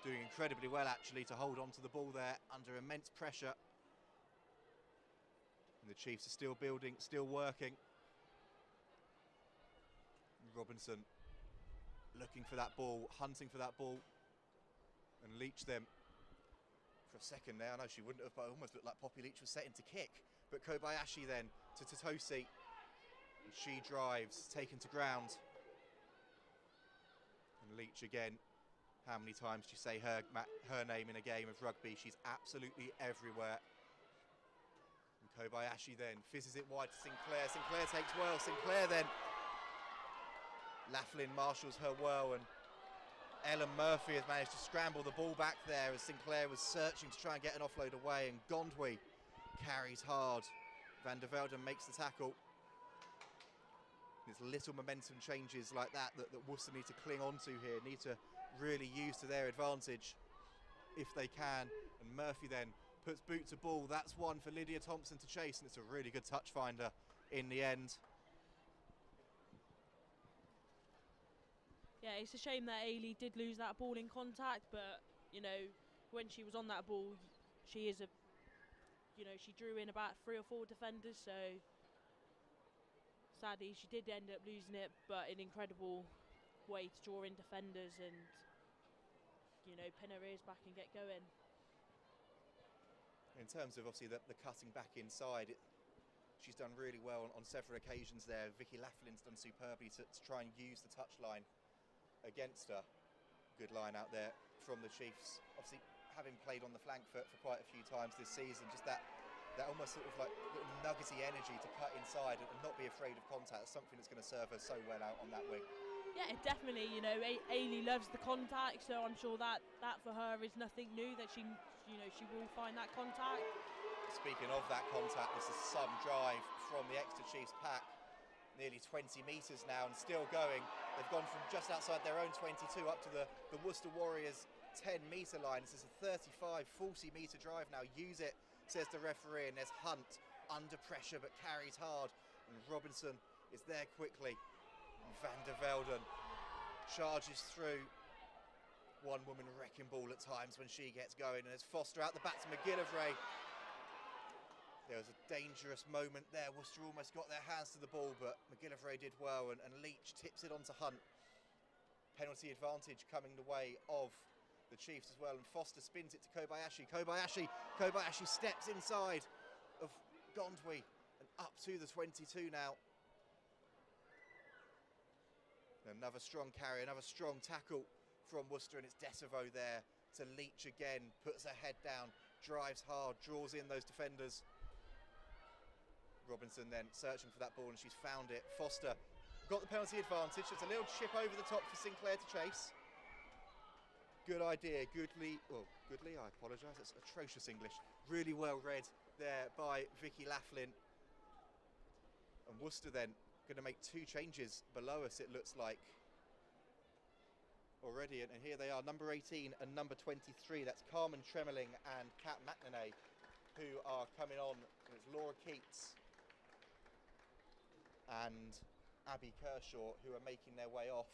Speaker 1: doing incredibly well actually to hold on to the ball there under immense pressure. And the Chiefs are still building, still working. Robinson looking for that ball, hunting for that ball. And Leach them for a second there. I know she wouldn't have, but it almost looked like Poppy Leach was setting to kick. But Kobayashi then to Totosi. And she drives, taken to ground. And Leach again. How many times do you say her name in a game of rugby? She's absolutely everywhere. And Kobayashi then fizzes it wide to Sinclair. Sinclair takes well. Sinclair then. Laughlin marshals her well, and Ellen Murphy has managed to scramble the ball back there as Sinclair was searching to try and get an offload away, and Gondwy carries hard. Van der Velden makes the tackle. It's little momentum changes like that that Worcester need to cling on to here, need to really use to their advantage if they can. And Murphy then puts boot to ball. That's one for Lydia Thompson to chase, and it's a really good touch finder in the end.
Speaker 2: Yeah, it's a shame that Ailey did lose that ball in contact, but, you know, when she was on that ball, she drew in about 3 or 4 defenders, so sadly she did end up losing it, but an incredible way to draw in defenders and, you know, pin her ears back and get going.
Speaker 1: In terms of obviously the cutting back inside, she's done really well on several occasions there. Vicky Laughlin's done superbly to try and use the touchline against her. Good line out there from the Chiefs. Obviously, having played on the flank for quite a few times this season, just that almost sort of like little nuggety energy to cut inside and not be afraid of contact is something that's going to serve her so well out on that wing.
Speaker 2: Yeah, definitely. You know, Ailey loves the contact, so I'm sure that for her is nothing new. That she will find that contact.
Speaker 1: Speaking of that contact, this is some drive from the Exeter Chiefs pack. Nearly 20 metres now and still going. They've gone from just outside their own 22 up to the Worcester Warriors 10-metre line. This is a 35, 40-metre drive now. Use it, says the referee, and there's Hunt under pressure but carries hard. And Robinson is there quickly. And Van der Velden charges through. One woman wrecking ball at times when she gets going. And there's Foster out the back to McGillivray. There was a dangerous moment there. Worcester almost got their hands to the ball, but McGillivray did well, and Leach tips it onto Hunt. Penalty advantage coming the way of the Chiefs as well, and Foster spins it to Kobayashi. Kobayashi steps inside of Gondwy and up to the 22 now. Another strong carry, another strong tackle from Worcester, and it's Desevo there to Leach again. Puts her head down, drives hard, draws in those defenders. Robinson then searching for that ball, and she's found it. Foster got the penalty advantage. It's a little chip over the top for Sinclair to chase. Good idea. Goodly, I apologise, it's atrocious English. Really well read there by Vicky Laughlin. And Worcester then going to make 2 changes below us, it looks like, already. And here they are, number 18 and number 23. That's Carmen Tremeling and Kat McNamee, who are coming on. And it's Laura Keats and Abby Kershaw who are making their way off.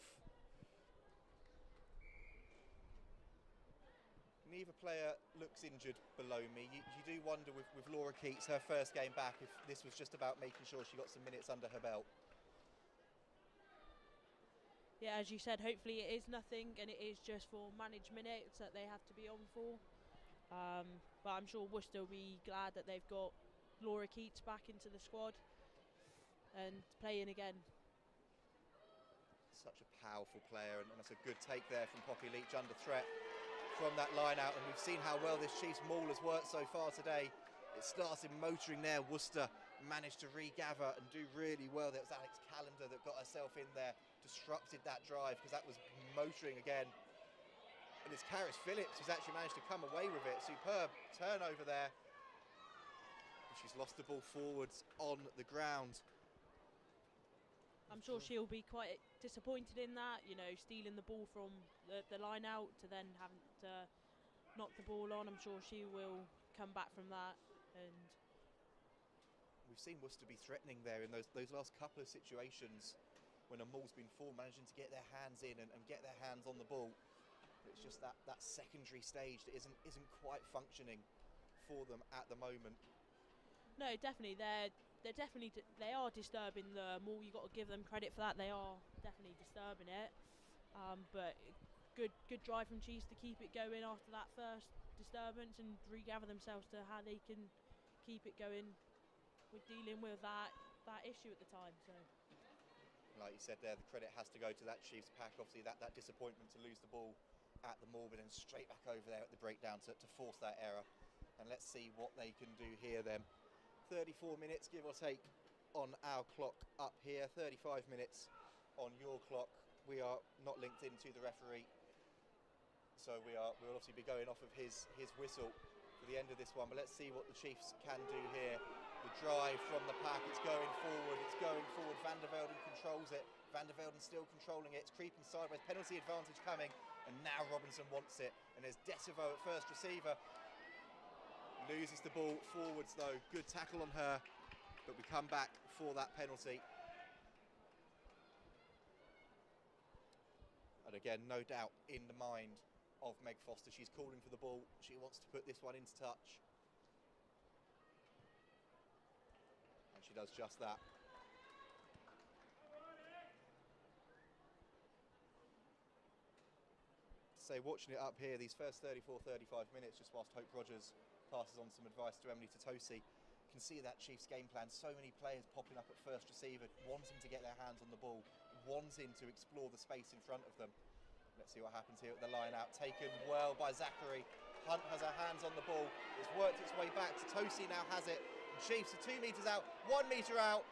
Speaker 1: neither player looks injured below me. You do wonder with Laura Keats, her first game back, if this was just about making sure she got some minutes under her belt.
Speaker 2: Yeah, as you said, hopefully it is nothing and it is just for managed minutes that they have to be on for. But I'm sure Worcester will be glad that they've got Laura Keats back into the squad and playing again.
Speaker 1: Such a powerful player, and that's a good take there from Poppy Leach under threat from that line out, and we've seen how well this Chiefs maul has worked so far today. It started motoring there. Worcester managed to regather and do really well. There was Alex Callender that got herself in there, disrupted that drive because that was motoring again. And it's Karis Phillips who's actually managed to come away with it. Superb turnover there. And she's lost the ball forwards on the ground.
Speaker 2: I'm sure she'll be quite disappointed in that, you know, stealing the ball from the line out to then having to knock the ball on. I'm sure she will come back from that. And
Speaker 1: we've seen Worcester be threatening there in those last couple of situations when a maul's been formed, managing to get their hands in and get their hands on the ball. It's just that secondary stage that isn't quite functioning for them at the moment.
Speaker 2: No, definitely they are disturbing the maul. You got to give them credit for that. They are definitely disturbing it. But good drive from Chiefs to keep it going after that first disturbance and regather themselves to how they can keep it going with dealing with that issue at the time. So,
Speaker 1: like you said there, the credit has to go to that Chiefs pack. Obviously that disappointment to lose the ball at the maul, but then straight back over there at the breakdown to force that error. And let's see what they can do here then. 34 minutes give or take on our clock up here, 35 minutes on your clock. We are not linked into the referee, so we'll obviously be going off of his whistle for the end of this one. But let's see what the Chiefs can do here. The drive from the pack, it's going forward. Van der Velden controls it. Van der Velden still controlling it. It's creeping sideways. Penalty advantage coming, and now Robinson wants it. And there's Decevo at first receiver. Loses the ball forwards though. Good tackle on her, but we come back for that penalty. And again, no doubt in the mind of Meg Foster. She's calling for the ball. She wants to put this one into touch. And she does just that. So watching it up here, these first 34-35 minutes, just whilst Hope Rogers passes on some advice to Emily Totosi, can see that Chiefs game plan. So many players popping up at first receiver, wanting to get their hands on the ball, wanting to explore the space in front of them. Let's see what happens here at the line out. Taken well by Zachary. Hunt has her hands on the ball. It's worked its way back. Totosi now has it. And Chiefs are 2 metres out, 1 metre out,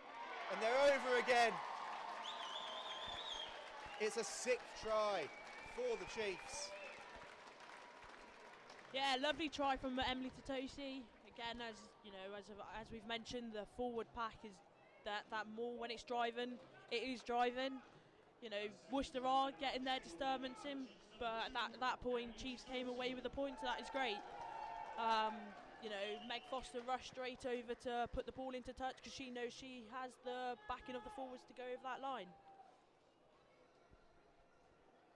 Speaker 1: and they're over again. It's a 6th try for the Chiefs.
Speaker 2: yeah, lovely try from Emily Totosi. Again, as you know, as we've mentioned, the forward pack is that maul when it's driving, it is driving. You know, Worcester are getting their disturbance in, but at that point, Chiefs came away with a point, so that is great. You know, Meg Foster rushed straight over to put the ball into touch because she knows she has the backing of the forwards to go over that line.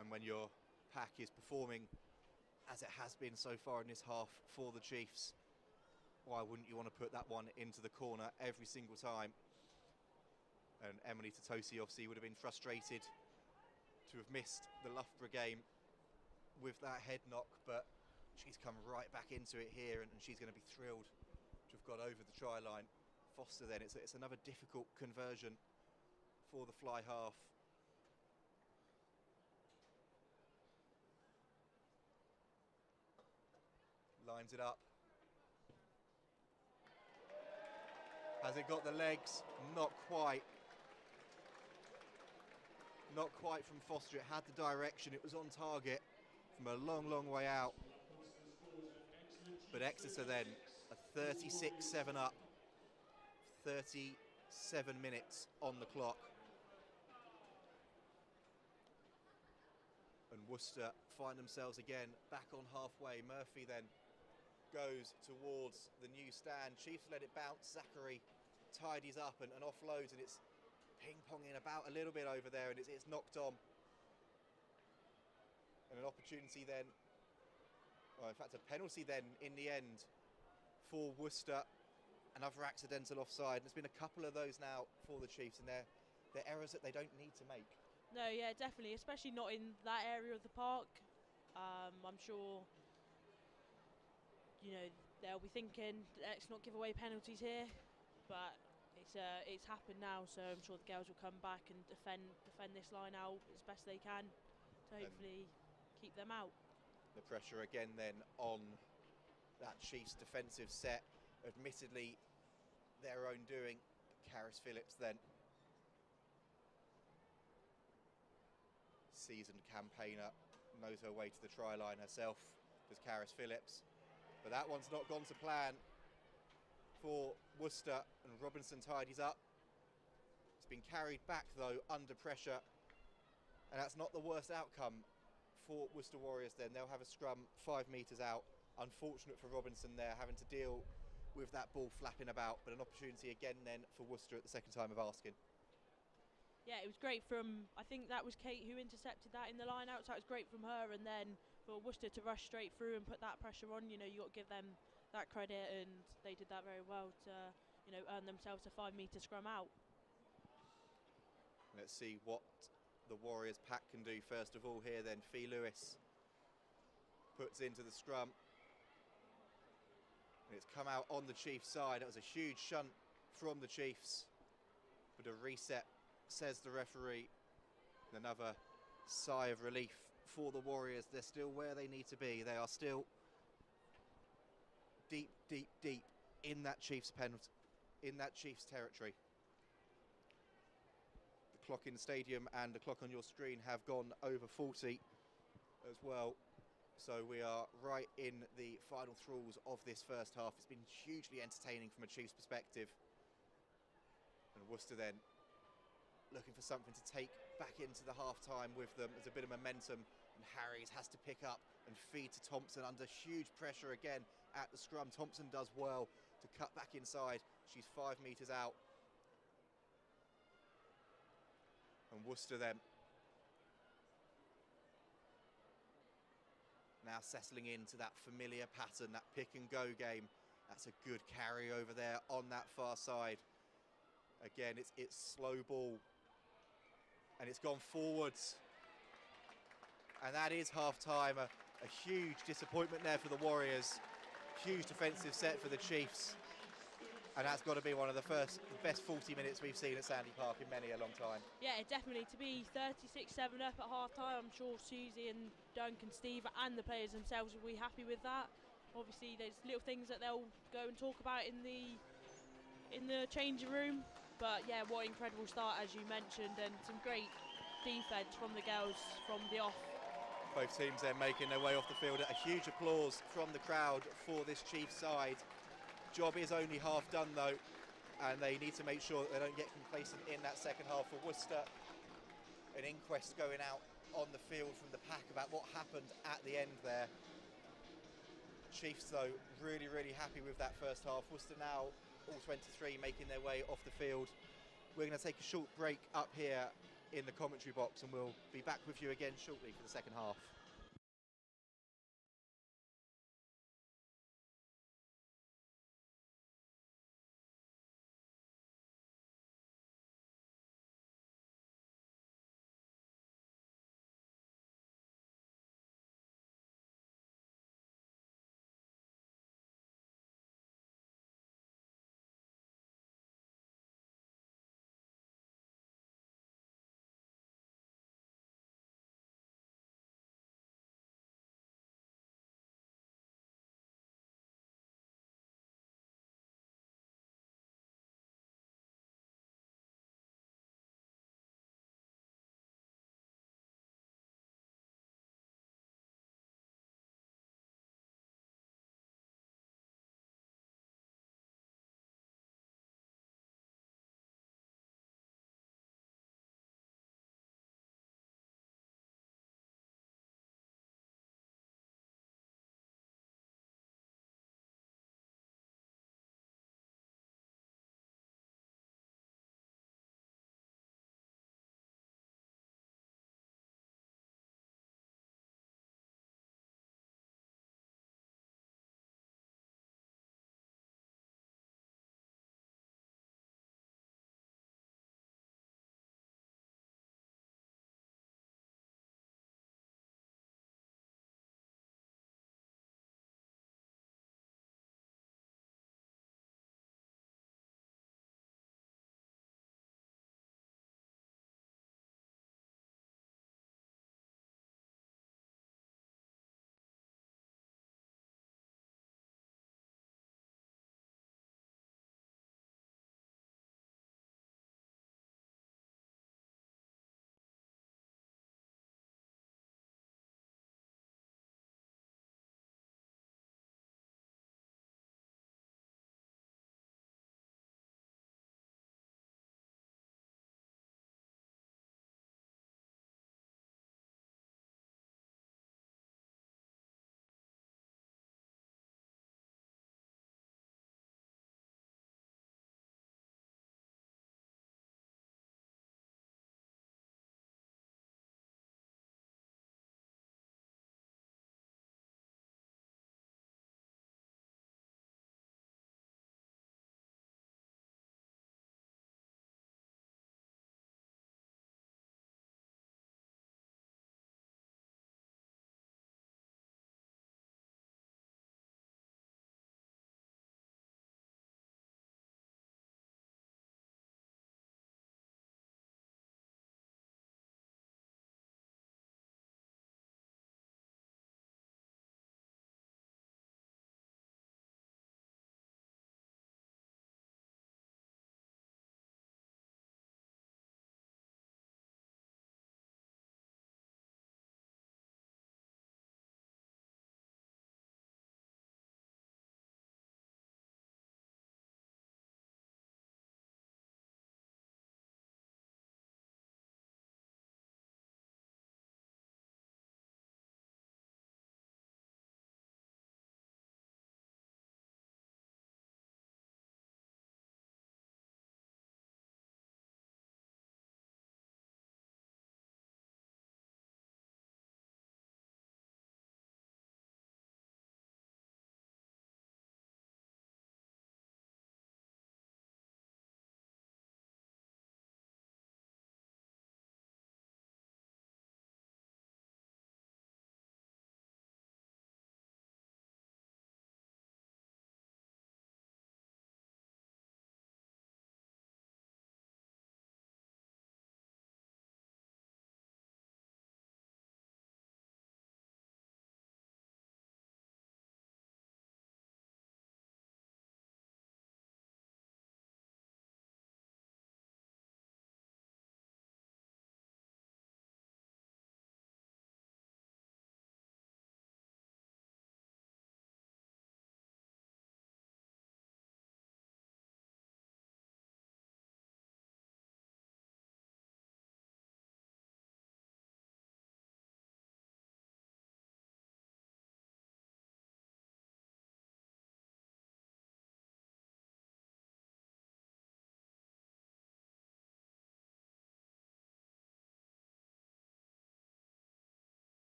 Speaker 1: And when your pack is performing as it has been so far in this half for the Chiefs, why wouldn't you want to put that one into the corner every single time? And Emily Totosi obviously would have been frustrated to have missed the Loughborough game with that head knock, but she's come right back into it here, and she's going to be thrilled to have got over the try line. Foster then, it's another difficult conversion for the fly half. Lines it up. Has it got the legs? Not quite. Not quite from Foster. It had the direction. It was on target from a long, long way out. But Exeter then, a 36-7 up. 37 minutes on the clock. And Worcester find themselves again back on halfway. Murphy then goes towards the new stand. Chiefs let it bounce. Zachary tidies up and offloads, and it's ping-ponging about a little bit over there, and it's knocked on. And an opportunity then Well, in fact, a penalty then in the end for Worcester. Another accidental offside. There's been a couple of those now for the Chiefs, and they're errors that they don't need to make.
Speaker 2: No, yeah, definitely, especially not in that area of the park. I'm sure, they'll be thinking, let's not give away penalties here, but it's happened now, so I'm sure the girls will come back and defend this line out as best they can to hopefully keep them out.
Speaker 1: The pressure again then on that Chiefs defensive set, admittedly their own doing. Karis Phillips then, seasoned campaigner, knows her way to the try line herself, does Karis Phillips. But that one's not gone to plan for Worcester, and Robinson tidies up. It's been carried back though under pressure, and that's not the worst outcome for Worcester Warriors then. They'll have a scrum 5 metres out. Unfortunate for Robinson there, having to deal with that ball flapping about, but an opportunity again then for Worcester at the second time of asking.
Speaker 2: Yeah, it was great from, I think that was Kate who intercepted that in the line out, so it was great from her, and then for Worcester to rush straight through and put that pressure on, you got to give them that credit, and they did that very well to, earn themselves a 5 metre scrum out.
Speaker 1: Let's see what the Warriors pack can do first of all here then. Fee Lewis puts into the scrum. And it's come out on the Chiefs side. That was a huge shunt from the Chiefs. But a reset, says the referee. And another sigh of relief for the Warriors. They're still where they need to be. They are still deep, deep, deep in that Chiefs penalty, in that Chiefs territory. The clock in the stadium and the clock on your screen have gone over 40 as well. So we are right in the final throes of this first half. It's been hugely entertaining from a Chiefs perspective. And Worcester then looking for something to take back into the half-time with them. There's a bit of momentum, and Harries has to pick up and feed to Thompson under huge pressure again at the scrum. Thompson does well to cut back inside. She's 5 metres out. And Worcester then now settling into that familiar pattern, that pick and go game. That's a good carry over there on that far side. Again, it's slow ball, and it's gone forwards. And that is half-time. A huge disappointment there for the Warriors. Huge defensive set for the Chiefs. And that's got to be one of the best 40 minutes we've seen at Sandy Park in many a long time.
Speaker 2: Yeah, definitely. To be 36-7 up at half-time, I'm sure Susie and Duncan, Steve and the players themselves will be happy with that. Obviously, there's little things that they'll go and talk about in the changing room. But yeah, what incredible start, as you mentioned, and some great defence from the girls from the off.
Speaker 1: Both teams then making their way off the field. A huge applause from the crowd for this Chiefs side. Job is only half done though, and they need to make sure that they don't get complacent in that second half. For Worcester, an inquest going out on the field from the pack about what happened at the end there. Chiefs though really, really happy with that first half. Worcester now all 23 making their way off the field. We're going to take a short break up here in the commentary box, and we'll be back with you again shortly for the second half.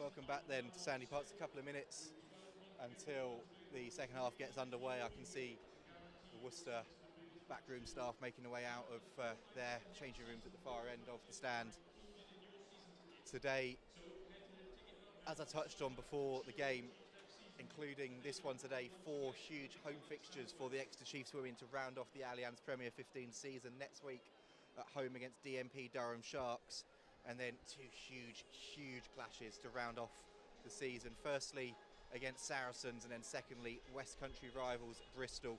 Speaker 1: Welcome back then to Sandy Park. It's a couple of minutes until the second half gets underway. I can see the Worcester backroom staff making their way out of their changing rooms at the far end of the stand. Today, as I touched on before the game, including this one today, 4 huge home fixtures for the Exeter Chiefs women to round off the Allianz Premier 15 season. Next week at home against DMP Durham Sharks, and then 2 huge clashes to round off the season. Firstly against Saracens, and then secondly West Country rivals Bristol.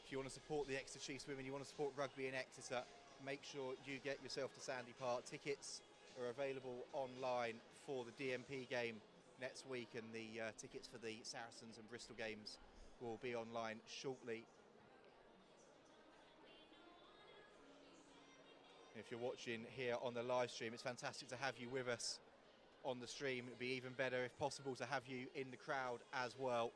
Speaker 1: If you want to support the Exeter Chiefs women, you want to support rugby in Exeter, make sure you get yourself to Sandy Park. Tickets are available online for the DMP game next week, and the tickets for the Saracens and Bristol games will be online shortly. If you're watching here on the live stream, it's fantastic to have you with us on the stream. It'd be even better, if possible, to have you in the crowd as well.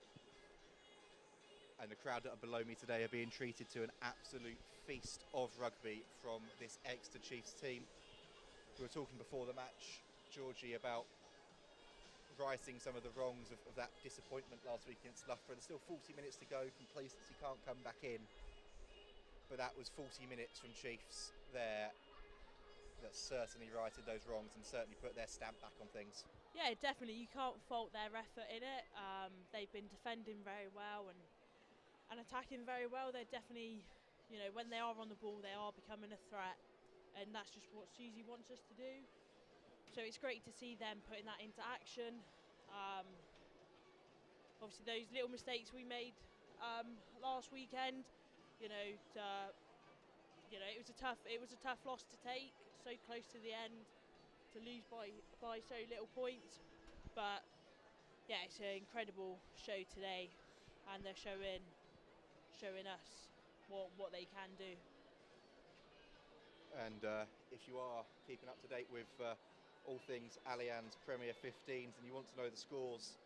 Speaker 1: And the crowd that are below me today are being treated to an absolute feast of rugby from this Exeter Chiefs team. We were talking before the match, Georgie, about righting some of the wrongs of that disappointment last week against Loughborough. There's still 40 minutes to go. Complacency can't come back in. But that was 40 minutes from Chiefs there that certainly righted those wrongs and certainly put their stamp back on things.
Speaker 2: Yeah, definitely. You can't fault their effort in it. They've been defending very well and attacking very well. They're definitely, you know, when they are on the ball, they are becoming a threat, and that's just what Susie wants us to do. So it's great to see them putting that into action. Obviously, those little mistakes we made last weekend, it was a tough loss to take, so close to the end, to lose by so little points. But yeah, it's an incredible show today, and they're showing us what they can do.
Speaker 1: And if you are keeping up to date with all things Allianz Premier 15s and you want to know the scores,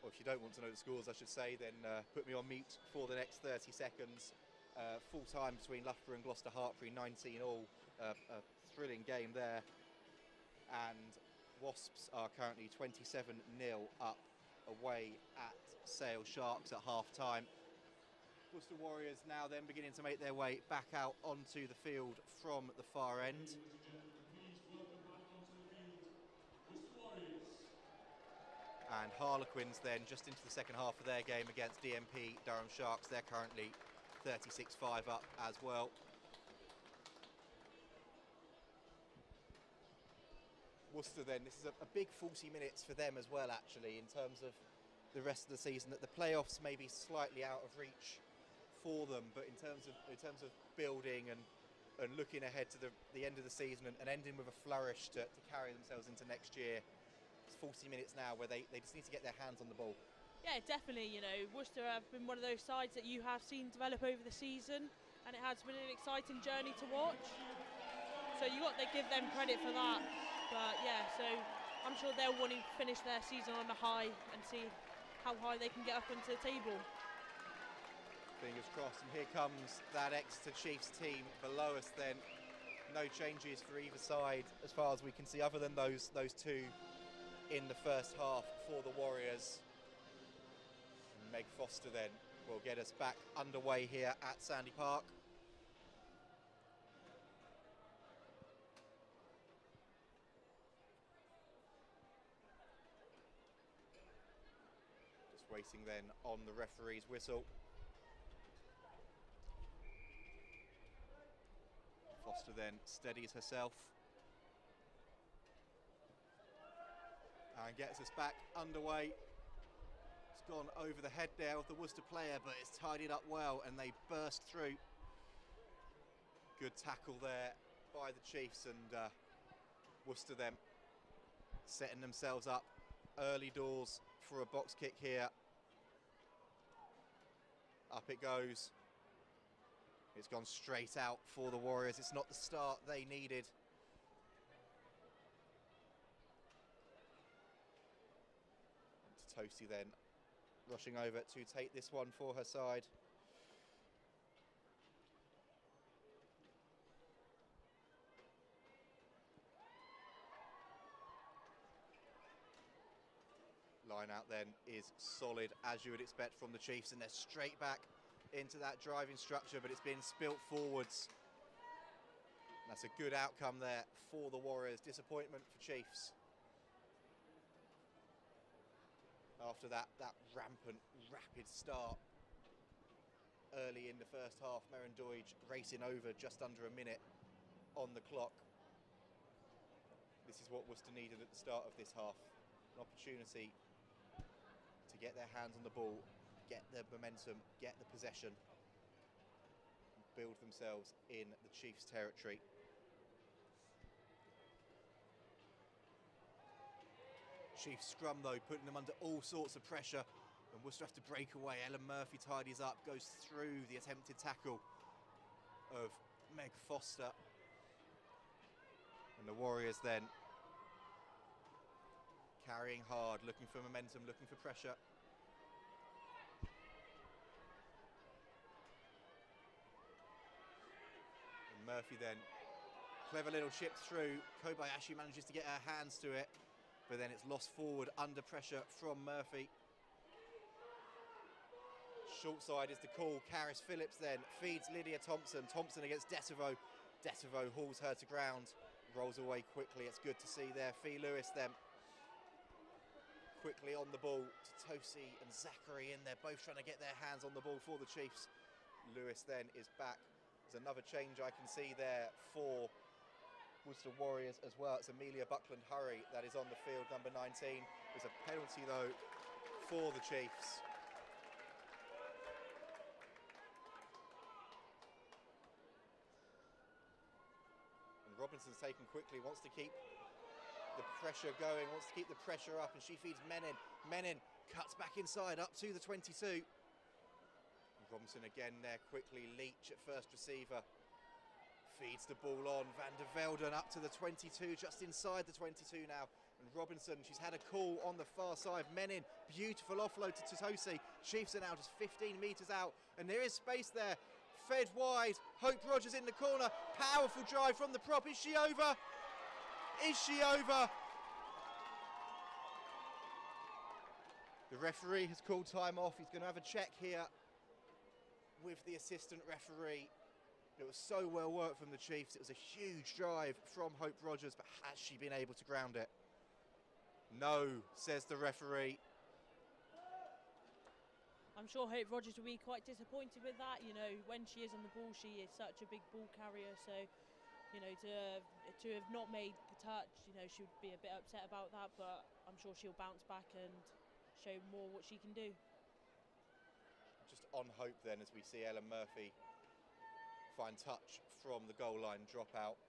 Speaker 1: or if you don't want to know the scores I should say, then put me on mute for the next 30 seconds. Full time between Loughborough and Gloucester Hartpury, 19 all. A thrilling game there. And Wasps are currently 27-0 up away at Sale Sharks at half time. Worcester Warriors now then beginning to make their way back out onto the field from the far end. And Harlequins then just into the second half of their game against DMP Durham Sharks. They're currently 36-5 up as well. Worcester then, this is a big 40 minutes for them as well actually, in terms of the rest of the season. That the playoffs may be slightly out of reach for them, but in terms of building and looking ahead to the end of the season and ending with a flourish to carry themselves into next year. It's 40 minutes now where they just need to get their hands on the ball.
Speaker 2: Yeah, definitely. You know, Worcester have been one of those sides that you have seen develop over the season, and it has been an exciting journey to watch. So you got to give them credit for that. But yeah, so I'm sure they'll want to finish their season on a high and see how high they can get up into the table.
Speaker 1: Fingers crossed. And here comes that Exeter Chiefs team below us then. No changes for either side as far as we can see, other than those two in the first half for the Warriors. And Meg Foster then will get us back underway here at Sandy Park. Just waiting then on the referee's whistle. Foster then steadies herself and gets us back underway. It's gone over the head there of the Worcester player, but it's tidied up well and they burst through. Good tackle there by the Chiefs, and Worcester then setting themselves up early doors for a box kick here. Up it goes. It's gone straight out for the Warriors. It's not the start they needed. And Tosi then rushing over to take this one for her side. line out then is solid, as you would expect from the Chiefs, and they're straight back into that driving structure, but it's been spilt forwards. That's a good outcome there for the Warriors. Disappointment for Chiefs. After that rampant, rapid start early in the first half, Merendoij racing over just under a minute on the clock. This is what Worcester needed at the start of this half. An opportunity to get their hands on the ball, get the momentum, get the possession, and build themselves in the Chiefs' territory. Chiefs scrum though, putting them under all sorts of pressure, and Worcester have to break away. Ellen Murphy tidies up, goes through the attempted tackle of Meg Foster. And the Warriors then carrying hard, looking for momentum, looking for pressure. And Murphy then, clever little chip through. Kobayashi manages to get her hands to it, but then it's lost forward under pressure from Murphy. Short side is the call. Karis Phillips then feeds Lydia Thompson. Thompson against Desevo. Desevo hauls her to ground, rolls away quickly. It's good to see there. Fee Lewis then quickly on the ball. Tosi and Zachary in there, both trying to get their hands on the ball for the Chiefs. Lewis then is back. There's another change I can see there for Worcester Warriors as well. It's Amelia Buckland-Hurry that is on the field, number 19. There's a penalty though for the Chiefs. And Robinson's taken quickly, wants to keep the pressure going, wants to keep the pressure up, and she feeds Menin. Menin cuts back inside, up to the 22. Robinson again there quickly. Leach at first receiver. Feeds the ball on. Van der Velden up to the 22, just inside the 22 now. And Robinson, she's had a call on the far side. Menin, beautiful offload to Tosi. Chiefs are now just 15 metres out, and there is space there. Fed wide. Hope Rogers in the corner. Powerful drive from the prop. Is she over? Is she over? The referee has called time off. He's going to have a check here with the assistant referee. It was so well worked from the Chiefs. It was a huge drive from Hope Rogers, but has she been able to ground it? No, says the referee.
Speaker 2: I'm sure Hope Rogers will be quite disappointed with that. You know, when she is on the ball, she is such a big ball carrier. So, you know, to have not made the touch, you know, she would be a bit upset about that. But I'm sure she'll bounce back and show more what she can do.
Speaker 1: Just on Hope then, as we see Ellen Murphy find touch from the goal line drop out.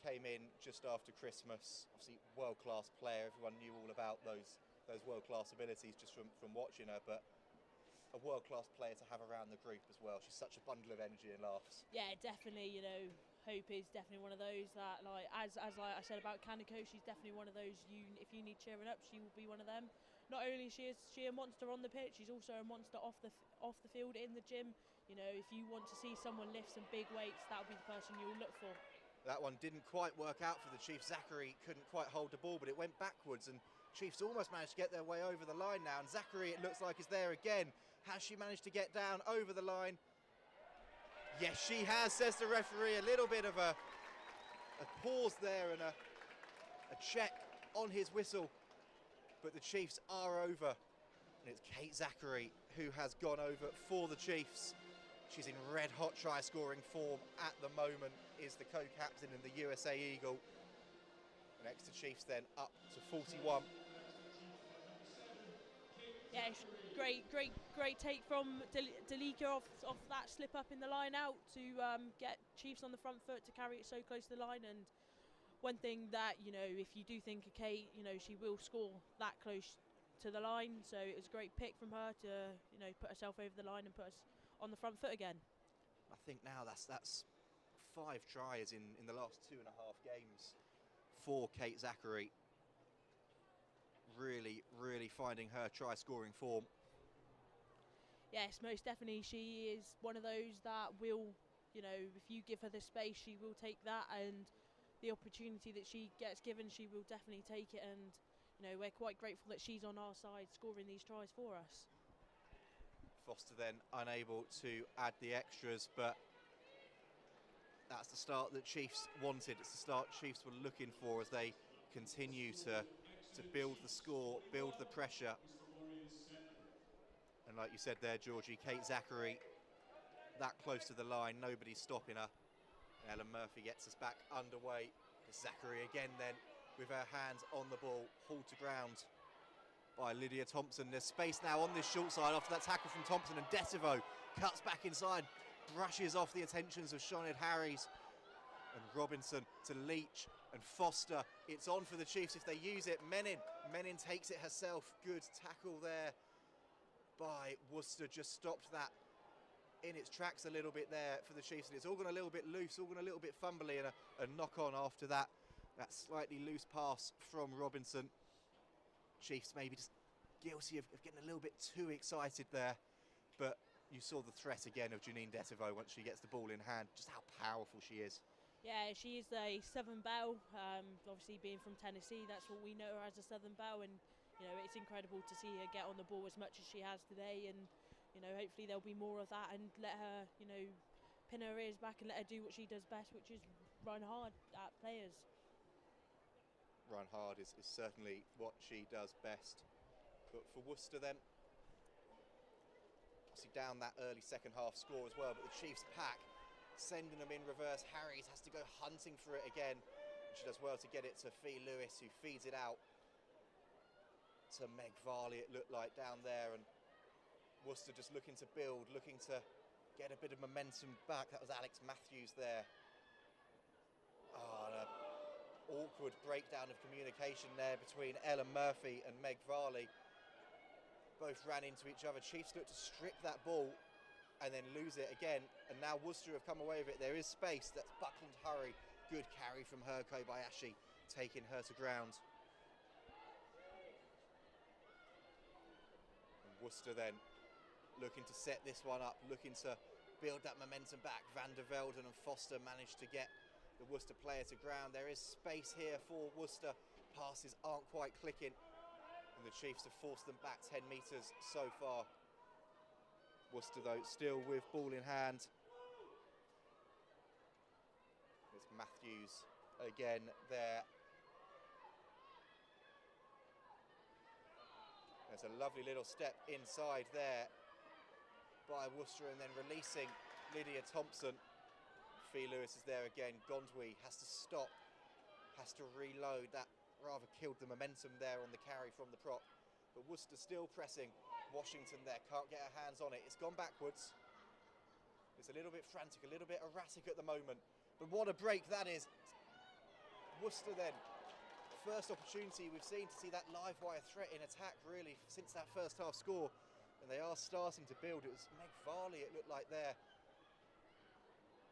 Speaker 1: Came in just after Christmas. Obviously, world-class player. Everyone knew all about those world-class abilities just from watching her, but a world-class player to have around the group as well. She's such a bundle of energy and laughs.
Speaker 2: Yeah, definitely. You know, Hope is definitely one of those that, like, as like I said about Kaneko, she's definitely one of those. If you need cheering up, she will be one of them. Not only is she a monster on the pitch, she's also a monster off the field in the gym. You know, if you want to see someone lift some big weights, that would be the person you'll look for.
Speaker 1: That one didn't quite work out for the Chiefs. Zachary couldn't quite hold the ball, but it went backwards, and Chiefs almost managed to get their way over the line now. And Zachary, it looks like, is there again. Has she managed to get down over the line? Yes, she has, says the referee. A little bit of a pause there and a check on his whistle. But the Chiefs are over. And it's Kate Zachary who has gone over for the Chiefs. She's in red-hot try-scoring form at the moment, is the co-captain in the USA Eagle. And Exeter Chiefs then up to 41.
Speaker 2: Yeah, great take from Delika off that slip up in the line out to get Chiefs on the front foot to carry it so close to the line. And one thing that, you know, if you do think of Kate, you know, she will score that close to the line. So it was a great pick from her to, you know, put herself over the line and put us on the front foot again.
Speaker 1: I think now that's 5 tries in the last 2.5 games for Kate Zachary. Really finding her try-scoring form.
Speaker 2: Yes, most definitely. She is one of those that will, you know, if you give her the space, she will take that, and the opportunity that she gets given, she will definitely take it. And we're quite grateful that she's on our side scoring these tries for us.
Speaker 1: Foster then unable to add the extras, but that's the start that Chiefs wanted. It's the start Chiefs were looking for as they continue to build the score, build the pressure. And like you said there, Georgie, Kate Zachary, that close to the line, nobody's stopping her. Ellen Murphy gets us back underway. Zachary again then with her hands on the ball, hauled to ground by Lydia Thompson. There's space now on this short side after that tackle from Thompson, and Detivo cuts back inside, brushes off the attentions of Sinead Harries, and Robinson to Leach and Foster. It's on for the Chiefs if they use it. Menin takes it herself. Good tackle there by Worcester, just stopped that in its tracks a little bit there for the Chiefs, and it's all gone a little bit loose, all gone a little bit fumbly, and a knock on after that slightly loose pass from Robinson. Chiefs maybe just guilty of getting a little bit too excited there, but you saw the threat again of Janine Detivo once she gets the ball in hand, just how powerful she is.
Speaker 2: Yeah, she is a Southern Belle. Obviously being from Tennessee, that's what we know her as, a Southern Belle, and it's incredible to see her get on the ball as much as she has today, and hopefully there'll be more of that, and let her pin her ears back and let her do what she does best, which is run hard at players.
Speaker 1: Run hard is certainly what she does best. But for Worcester then, obviously down that early second half score as well, but the Chiefs pack, sending them in reverse. Harries has to go hunting for it again. She does well to get it to Fee Lewis, who feeds it out to Meg Varley, it looked like, down there, and Worcester just looking to build, looking to get a bit of momentum back. That was Alex Matthews there. Oh, an awkward breakdown of communication there between Ellen Murphy and Meg Varley. Both ran into each other. Chiefs looked to strip that ball and then lose it again, and now Worcester have come away with it. There is space. That's Buckland Hurry. Good carry from her, Kobayashi, taking her to ground. And Worcester then looking to set this one up, looking to build that momentum back. Van der Velden and Foster managed to get the Worcester player to ground. There is space here for Worcester. Passes aren't quite clicking, and the Chiefs have forced them back 10 metres so far. Worcester, though, still with ball in hand. It's Matthews again there. There's a lovely little step inside there by Worcester, and then releasing Lydia Thompson. Fee Lewis is there again. Gondwy has to stop, has to reload. That rather killed the momentum there on the carry from the prop. But Worcester still pressing. Washington there, can't get her hands on it. It's gone backwards. It's a little bit frantic, a little bit erratic at the moment. But what a break that is. Worcester then, first opportunity we've seen to see that live wire threat in attack really since that first half score. And they are starting to build. It was Meg Varley, it looked like, there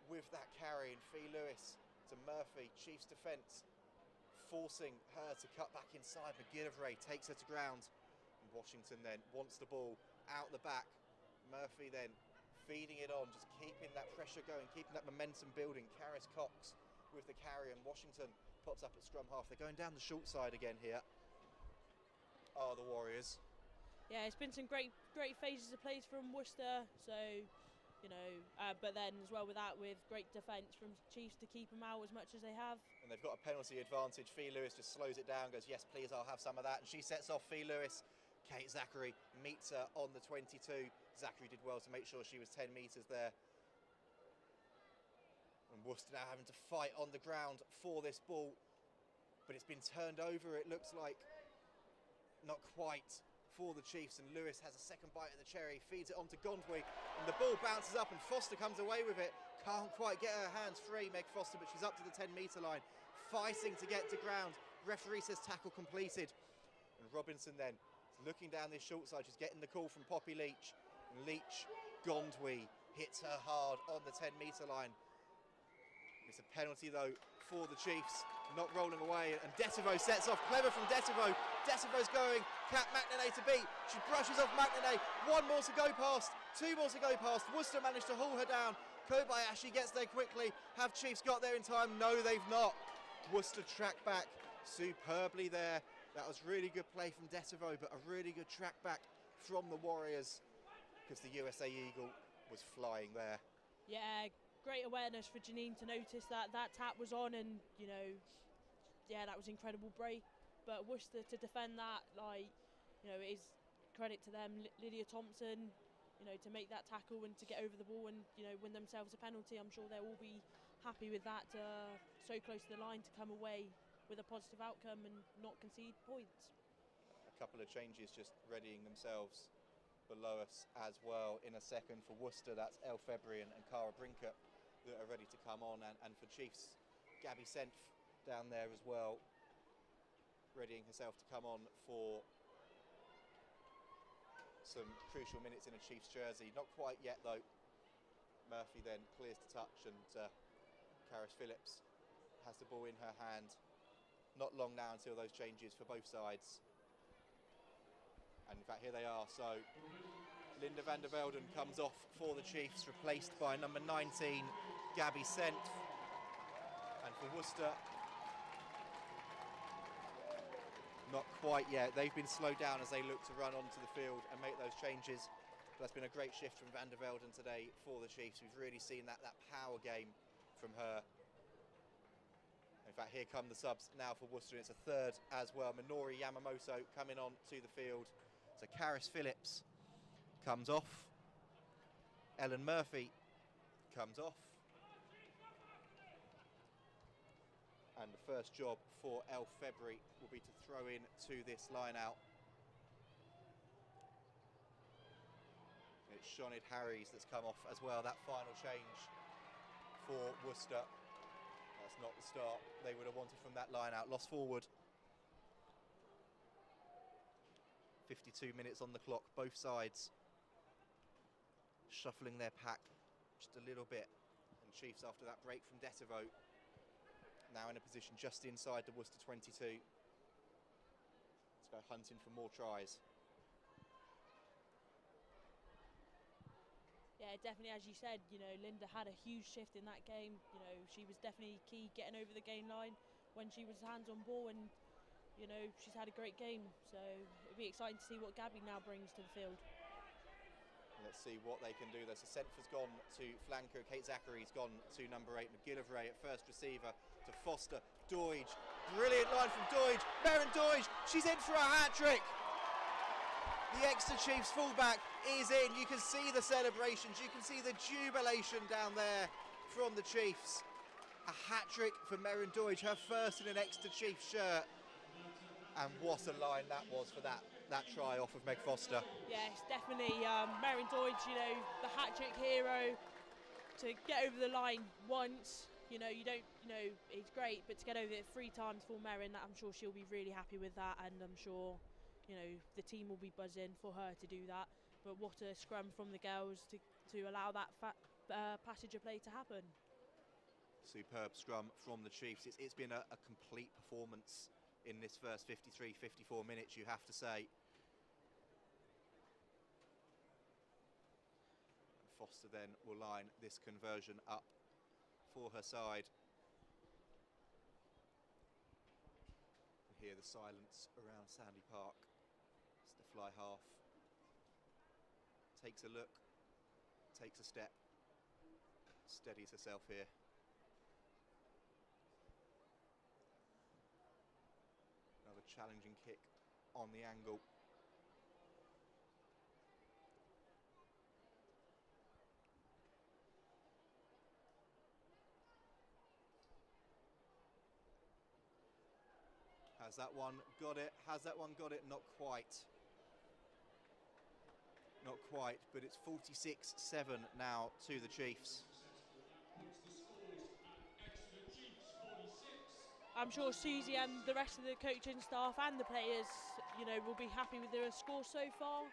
Speaker 1: with that carry, and Fee Lewis to Murphy. Chiefs defence forcing her to cut back inside. McGillivray takes her to ground. And Washington then wants the ball out the back. Murphy then feeding it on, just keeping that pressure going, keeping that momentum building. Karis Cox with the carry, and Washington pops up at scrum half. They're going down the short side again here, are the Warriors.
Speaker 2: Yeah, it's been some great phases of plays from Worcester, so but then as well with that, with great defence from Chiefs to keep them out as much as they have. And
Speaker 1: they've got a penalty advantage. Fee Lewis just slows it down, goes, yes please, I'll have some of that, and she sets off Fee Lewis. Kate Zachary meets her on the 22. Zachary did well to make sure she was 10 metres there. And Worcester now having to fight on the ground for this ball, but it's been turned over, it looks like. Not quite for the Chiefs, and Lewis has a second bite of the cherry, feeds it on to Gondwy, and the ball bounces up and Foster comes away with it. Can't quite get her hands free, Meg Foster, but she's up to the 10-metre line, fighting to get to ground. Referee says tackle completed. And Robinson then looking down this short side, she's getting the call from Poppy Leach. And Leach, Gondwy hits her hard on the 10-metre line. It's a penalty though for the Chiefs, not rolling away, and Detivo sets off. Clever from Detivo. Detivo's going, Kat McNenay to beat. She brushes off McNenay. One more to go past, two more to go past. Worcester managed to haul her down. Kobayashi gets there quickly. Have Chiefs got there in time? No, they've not. Worcester track back superbly there That was really good play from Detevo, but a really good track back from the Warriors, because the USA Eagle was flying there.
Speaker 2: Yeah, great awareness for Janine to notice that that tap was on, and you know, yeah, that was incredible break. But Worcester to defend that, like, you know, it is credit to them. Lydia Thompson, you know, to make that tackle and to get over the ball and, you know, win themselves a penalty. I'm sure they'll all be happy with that. So close to the line to come away with a positive outcome and not concede points.
Speaker 1: A couple of changes just readying themselves below us as well. In a second for Worcester, that's El Febri and Cara Brinker that are ready to come on, and for Chiefs, Gabby Senf down there as well, readying herself to come on for some crucial minutes in a Chiefs jersey. Not quite yet though. Murphy then clears to touch, and Karis Phillips has the ball in her hand. Not long now until those changes for both sides. And in fact, here they are. So Linda van der Velden comes off for the Chiefs, replaced by number 19, Gabby Senf. And for Worcester, not quite yet. They've been slowed down as they look to run onto the field and make those changes. But that's been a great shift from van der Velden today for the Chiefs. We've really seen that power game from her. In fact, here come the subs now for Worcester. It's a third as well. Minori Yamamoto coming on to the field. So Karis Phillips comes off. Ellen Murphy comes off. And the first job for El Febri will be to throw in to this line out. It's Shonid Harries that's come off as well. That final change for Worcester. That's not the start they would have wanted from that line out. Lost forward. 52 minutes on the clock, both sides shuffling their pack just a little bit. And Chiefs, after that break from Detevo, now in a position just inside the Worcester 22. Let's go hunting for more tries.
Speaker 2: Yeah, definitely, as you said, you know, Linda had a huge shift in that game. You know, she was definitely key getting over the gain line when she was hands on ball, and, you know, she's had a great game. So it'll be exciting to see what Gabby now brings to the field.
Speaker 1: Let's see what they can do. There's a Senf has gone to flanker. Kate Zachary's gone to number 8. McGillivray at first receiver to Foster. Doige, brilliant line from Doige. Meryn Doige, she's in for a hat-trick. The Exeter Chiefs fullback is in. You can see the celebrations. You can see the jubilation down there from the Chiefs. A hat-trick for Meryn Doige, her first in an Exeter Chiefs shirt. And what a line that was for that try off of Meg Foster.
Speaker 2: Yes, definitely. Meryn Doige, you know, the hat-trick hero. To get over the line once, you know, it's great, but to get over it 3 times for Meryn, I'm sure she'll be really happy with that, and I'm sure, you know, the team will be buzzing for her to do that. But what a scrum from the girls to allow that passage of play to happen.
Speaker 1: Superb scrum from the Chiefs. It's been a complete performance in this first 53-54 minutes, you have to say. And Foster then will line this conversion up for her side. And hear the silence around Sandy Park as the fly half takes a look, takes a step, steadies herself here. Another challenging kick on the angle. Has that one got it? Has that one got it? Not quite. Not quite, but it's 46-7 now to the Chiefs.
Speaker 2: I'm sure Susie and the rest of the coaching staff and the players, you know, will be happy with their score so far.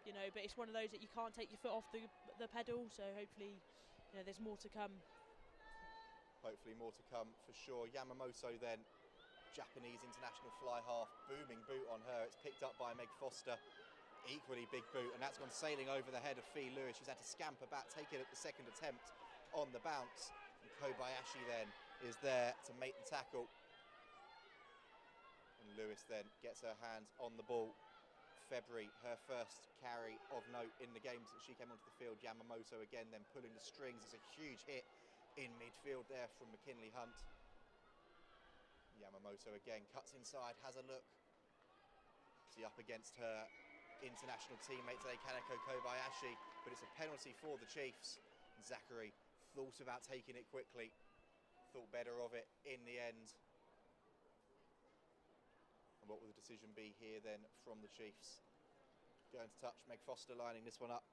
Speaker 2: You know, but it's one of those that you can't take your foot off the pedal. So hopefully, you know, there's more to come.
Speaker 1: Hopefully more to come for sure. Yamamoto then, Japanese international fly half, booming boot on her. It's picked up by Meg Foster, equally big boot, and that's gone sailing over the head of Fee Lewis. She's had to scamper back, take it at the second attempt on the bounce. And Kobayashi then is there to make the tackle. And Lewis then gets her hands on the ball. February, her first carry of note in the game since she came onto the field. Yamamoto again then pulling the strings. It's a huge hit in midfield there from McKinley Hunt. Yamamoto again cuts inside, has a look. See, up against her international teammate today, Kaneko Kobayashi, but it's a penalty for the Chiefs. And Zachary thought about taking it quickly, thought better of it in the end. And what will the decision be here then from the Chiefs? Going to touch, Meg Foster lining this one up.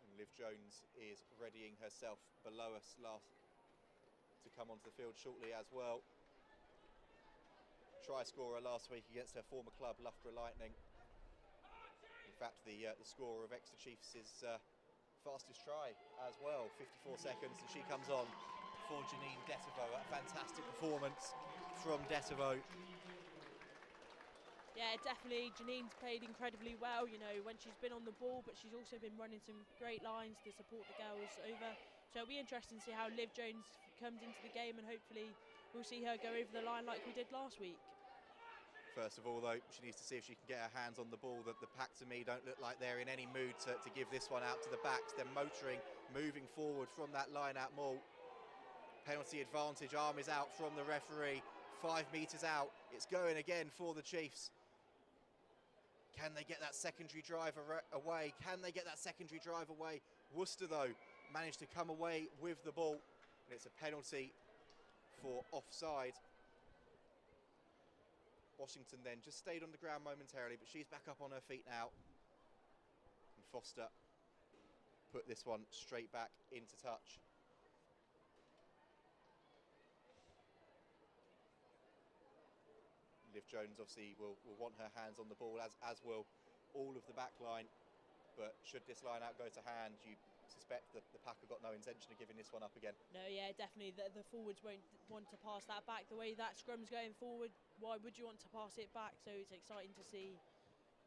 Speaker 1: And Liv Jones is readying herself below us to come onto the field shortly as well. Try scorer last week against her former club, Loughborough Lightning. In fact, the scorer of Exeter Chiefs is fastest try as well, 54 seconds, and she comes on for Janine Detavo. A fantastic performance from Detavo.
Speaker 2: Yeah, definitely. Janine's played incredibly well, you know, when she's been on the ball, but she's also been running some great lines to support the girls over. So it'll be interesting to see how Liv Jones comes into the game, and hopefully we'll see her go over the line like we did last week.
Speaker 1: First of all, though, she needs to see if she can get her hands on the ball. The pack, to me, don't look like they're in any mood to give this one out to the backs. They're motoring, moving forward from that line-out maul. Penalty advantage, arm is out from the referee. 5 metres out, it's going again for the Chiefs. Can they get that secondary drive away? Can they get that secondary drive away? Worcester, though, managed to come away with the ball. And it's a penalty for offside. Washington then just stayed on the ground momentarily, but she's back up on her feet now. And Foster put this one straight back into touch. Liv Jones obviously will want her hands on the ball, as will all of the back line. But should this line out go to hand, you suspect that the pack have got no intention of giving this one up again.
Speaker 2: No, yeah, definitely. The forwards won't want to pass that back. The way that scrum's going forward, why would you want to pass it back? So it's exciting to see,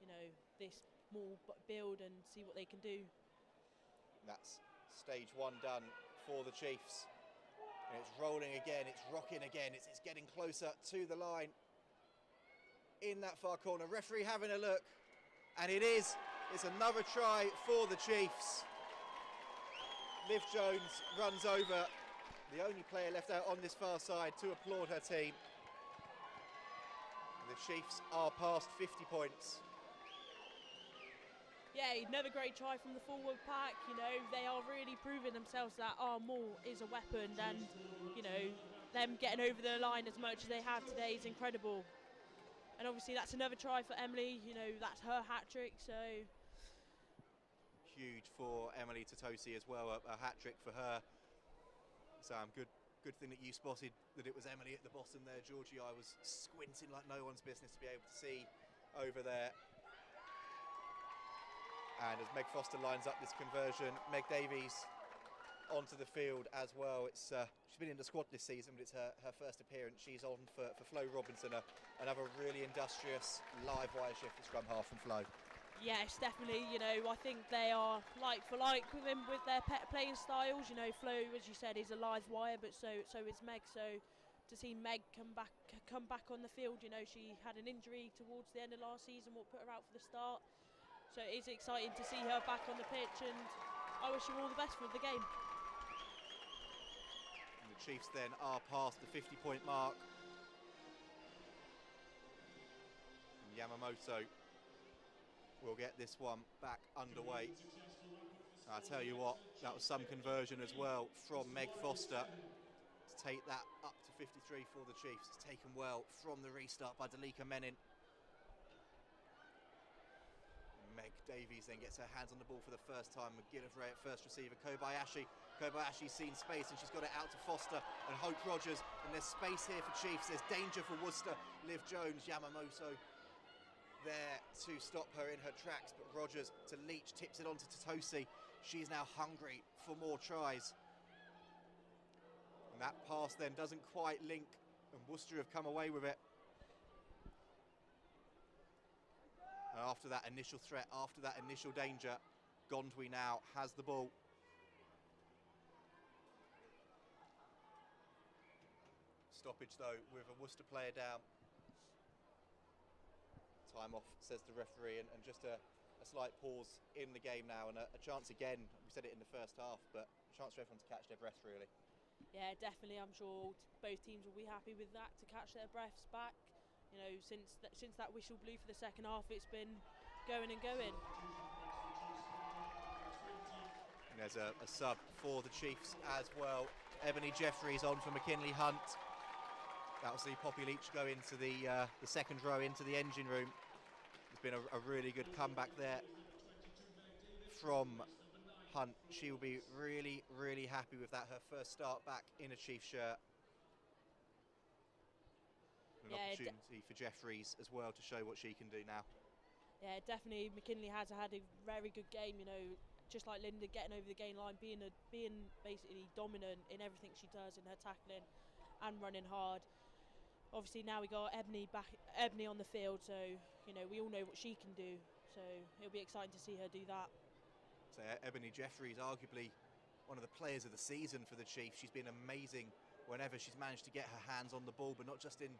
Speaker 2: you know, this more build and see what they can do.
Speaker 1: And that's stage one done for the Chiefs. And it's rolling again, it's rocking again, it's getting closer to the line. In that far corner, referee having a look, and it's another try for the Chiefs. Liv Jones runs over the only player left out on this far side to applaud her team. The Chiefs are past 50 points.
Speaker 2: Yeah, another great try from the forward pack. You know, they are really proving themselves that our maul is a weapon, and, you know, them getting over the line as much as they have today is incredible. And obviously that's another try for Emily, you know, that's her hat-trick, so...
Speaker 1: Huge for Emily Totosi as well, a hat-trick for her. Sam, good thing that you spotted that it was Emily at the bottom there, Georgie. I was squinting like no one's business to be able to see over there. And as Meg Foster lines up this conversion, Meg Davies onto the field as well. It's she's been in the squad this season, but it's her first appearance. She's on for Flo Robinson, another really industrious live wire shift at scrum half from Flo.
Speaker 2: Yes, definitely. You know, I think they are like for like with them with their playing styles. You know, Flo, as you said, is a live wire, but so is Meg. So to see Meg come back on the field, you know, she had an injury towards the end of last season, what put her out for the start. So it is exciting to see her back on the pitch, and I wish her all the best for the game.
Speaker 1: And the Chiefs then are past the 50-point mark. And Yamamoto will get this one back underway. I tell you what, that was some conversion as well from Meg Foster to take that up to 53 for the Chiefs. It's taken well from the restart by Dalika Menin. Meg Davies then gets her hands on the ball for the first time. McGillivray at first receiver. Kobayashi's seen space and she's got it out to Foster and Hope Rogers. And there's space here for Chiefs. There's danger for Worcester. Liv Jones, Yamamoto there to stop her in her tracks. But Rogers to Leach, tips it on to Totosi. She's now hungry for more tries. And that pass then doesn't quite link. And Worcester have come away with it. And after that initial threat, after that initial danger, Gondwy now has the ball. stoppage though, with a Worcester player down. Time off, says the referee, and just a slight pause in the game now, and a chance again, we said it in the first half, but a chance for everyone to catch their breath really.
Speaker 2: Yeah, definitely. I'm sure both teams will be happy with that, to catch their breaths back. You know, since that whistle blew for the second half, it's been going and going.
Speaker 1: And there's a sub for the Chiefs as well. Ebony Jeffries on for McKinley Hunt. That will see Poppy Leach go into the second row, into the engine room. There's been a really good comeback there from Hunt. She will be really, really happy with that. Her first start back in a Chiefs shirt. An opportunity for Jeffries as well to show what she can do now.
Speaker 2: Yeah, definitely. McKinley has had a very good game. You know, just like Linda, getting over the gain line, being basically dominant in everything she does, in her tackling and running hard. Obviously now we got Ebony on the field, so you know we all know what she can do. So it'll be exciting to see her do that.
Speaker 1: So Ebony Jeffries, arguably one of the players of the season for the Chiefs. She's been amazing whenever she's managed to get her hands on the ball, but not just in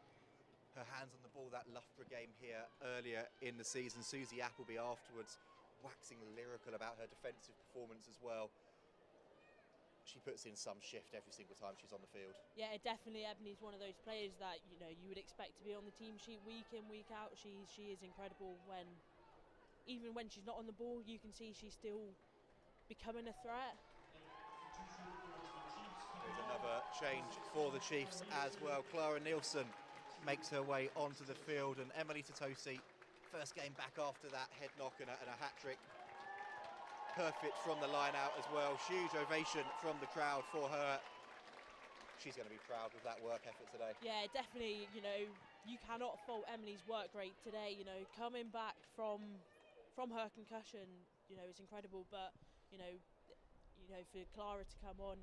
Speaker 1: her hands on the ball. That Loughborough game here earlier in the season, Susie Appleby afterwards waxing lyrical about her defensive performance as well. She puts in some shift every single time she's on the field.
Speaker 2: Yeah, definitely. Ebony's one of those players that you know you would expect to be on the team sheet week in, week out. She is incredible. Even when she's not on the ball, you can see she's still becoming a threat.
Speaker 1: There's another change for the Chiefs as well. Clara Nielsen makes her way onto the field, and Emily Totosi, first game back after that head knock and a hat-trick. Perfect from the line out as well. Huge ovation from the crowd for her. She's going to be proud with that work effort today.
Speaker 2: Yeah, definitely. You know, you cannot fault Emily's work rate today. You know, coming back from her concussion, you know, it's incredible. But you know, for Clara to come on,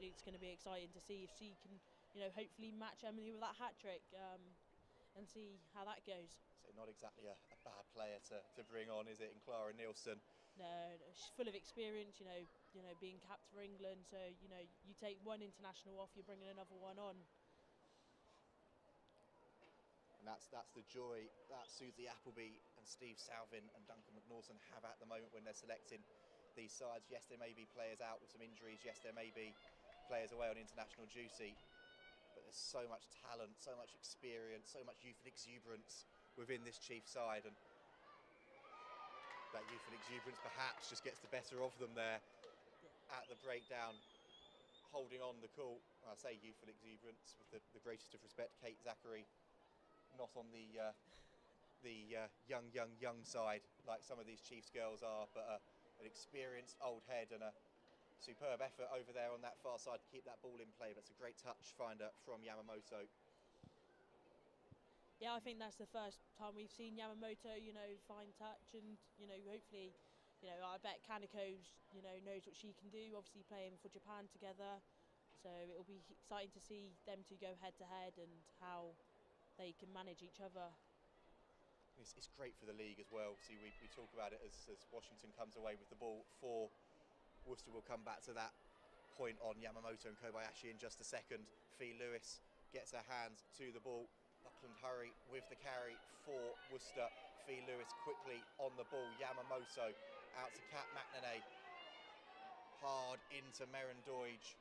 Speaker 2: it's going to be exciting to see if she can, you know, hopefully match Emily with that hat trick and see how that goes.
Speaker 1: So not exactly a bad player to bring on, is it, in Clara Nielsen?
Speaker 2: No, she's full of experience, you know, being capped for England. So, you know, you take one international off, you're bringing another one on.
Speaker 1: And that's the joy that Susie Appleby and Steve Salvin and Duncan McNaughton have at the moment when they're selecting these sides. Yes, there may be players out with some injuries. Yes, there may be players away on international duty. But there's so much talent, so much experience, so much youth and exuberance within this Chiefs side. And that youth and exuberance perhaps just gets the better of them there at the breakdown, holding on the call. I say youth and exuberance with the greatest of respect, Kate Zachary, not on the young side like some of these Chiefs girls are, but an experienced old head and a superb effort over there on that far side to keep that ball in play. But it's a great touch finder from Yamamoto.
Speaker 2: Yeah, I think that's the first time we've seen Yamamoto, you know, fine touch, and you know, hopefully, you know, I bet Kaneko's, you know, knows what she can do. Obviously, playing for Japan together, so it'll be exciting to see them two go head to head and how they can manage each other.
Speaker 1: It's great for the league as well. See, we talk about it as Washington comes away with the ball. Worcester will come back to that point on Yamamoto and Kobayashi in just a second. Fee Lewis gets her hands to the ball. Buckland Hurry with the carry for Worcester. Fee Lewis quickly on the ball. Yamamoto out to Kat McNaney. Hard into Meryn Doidge.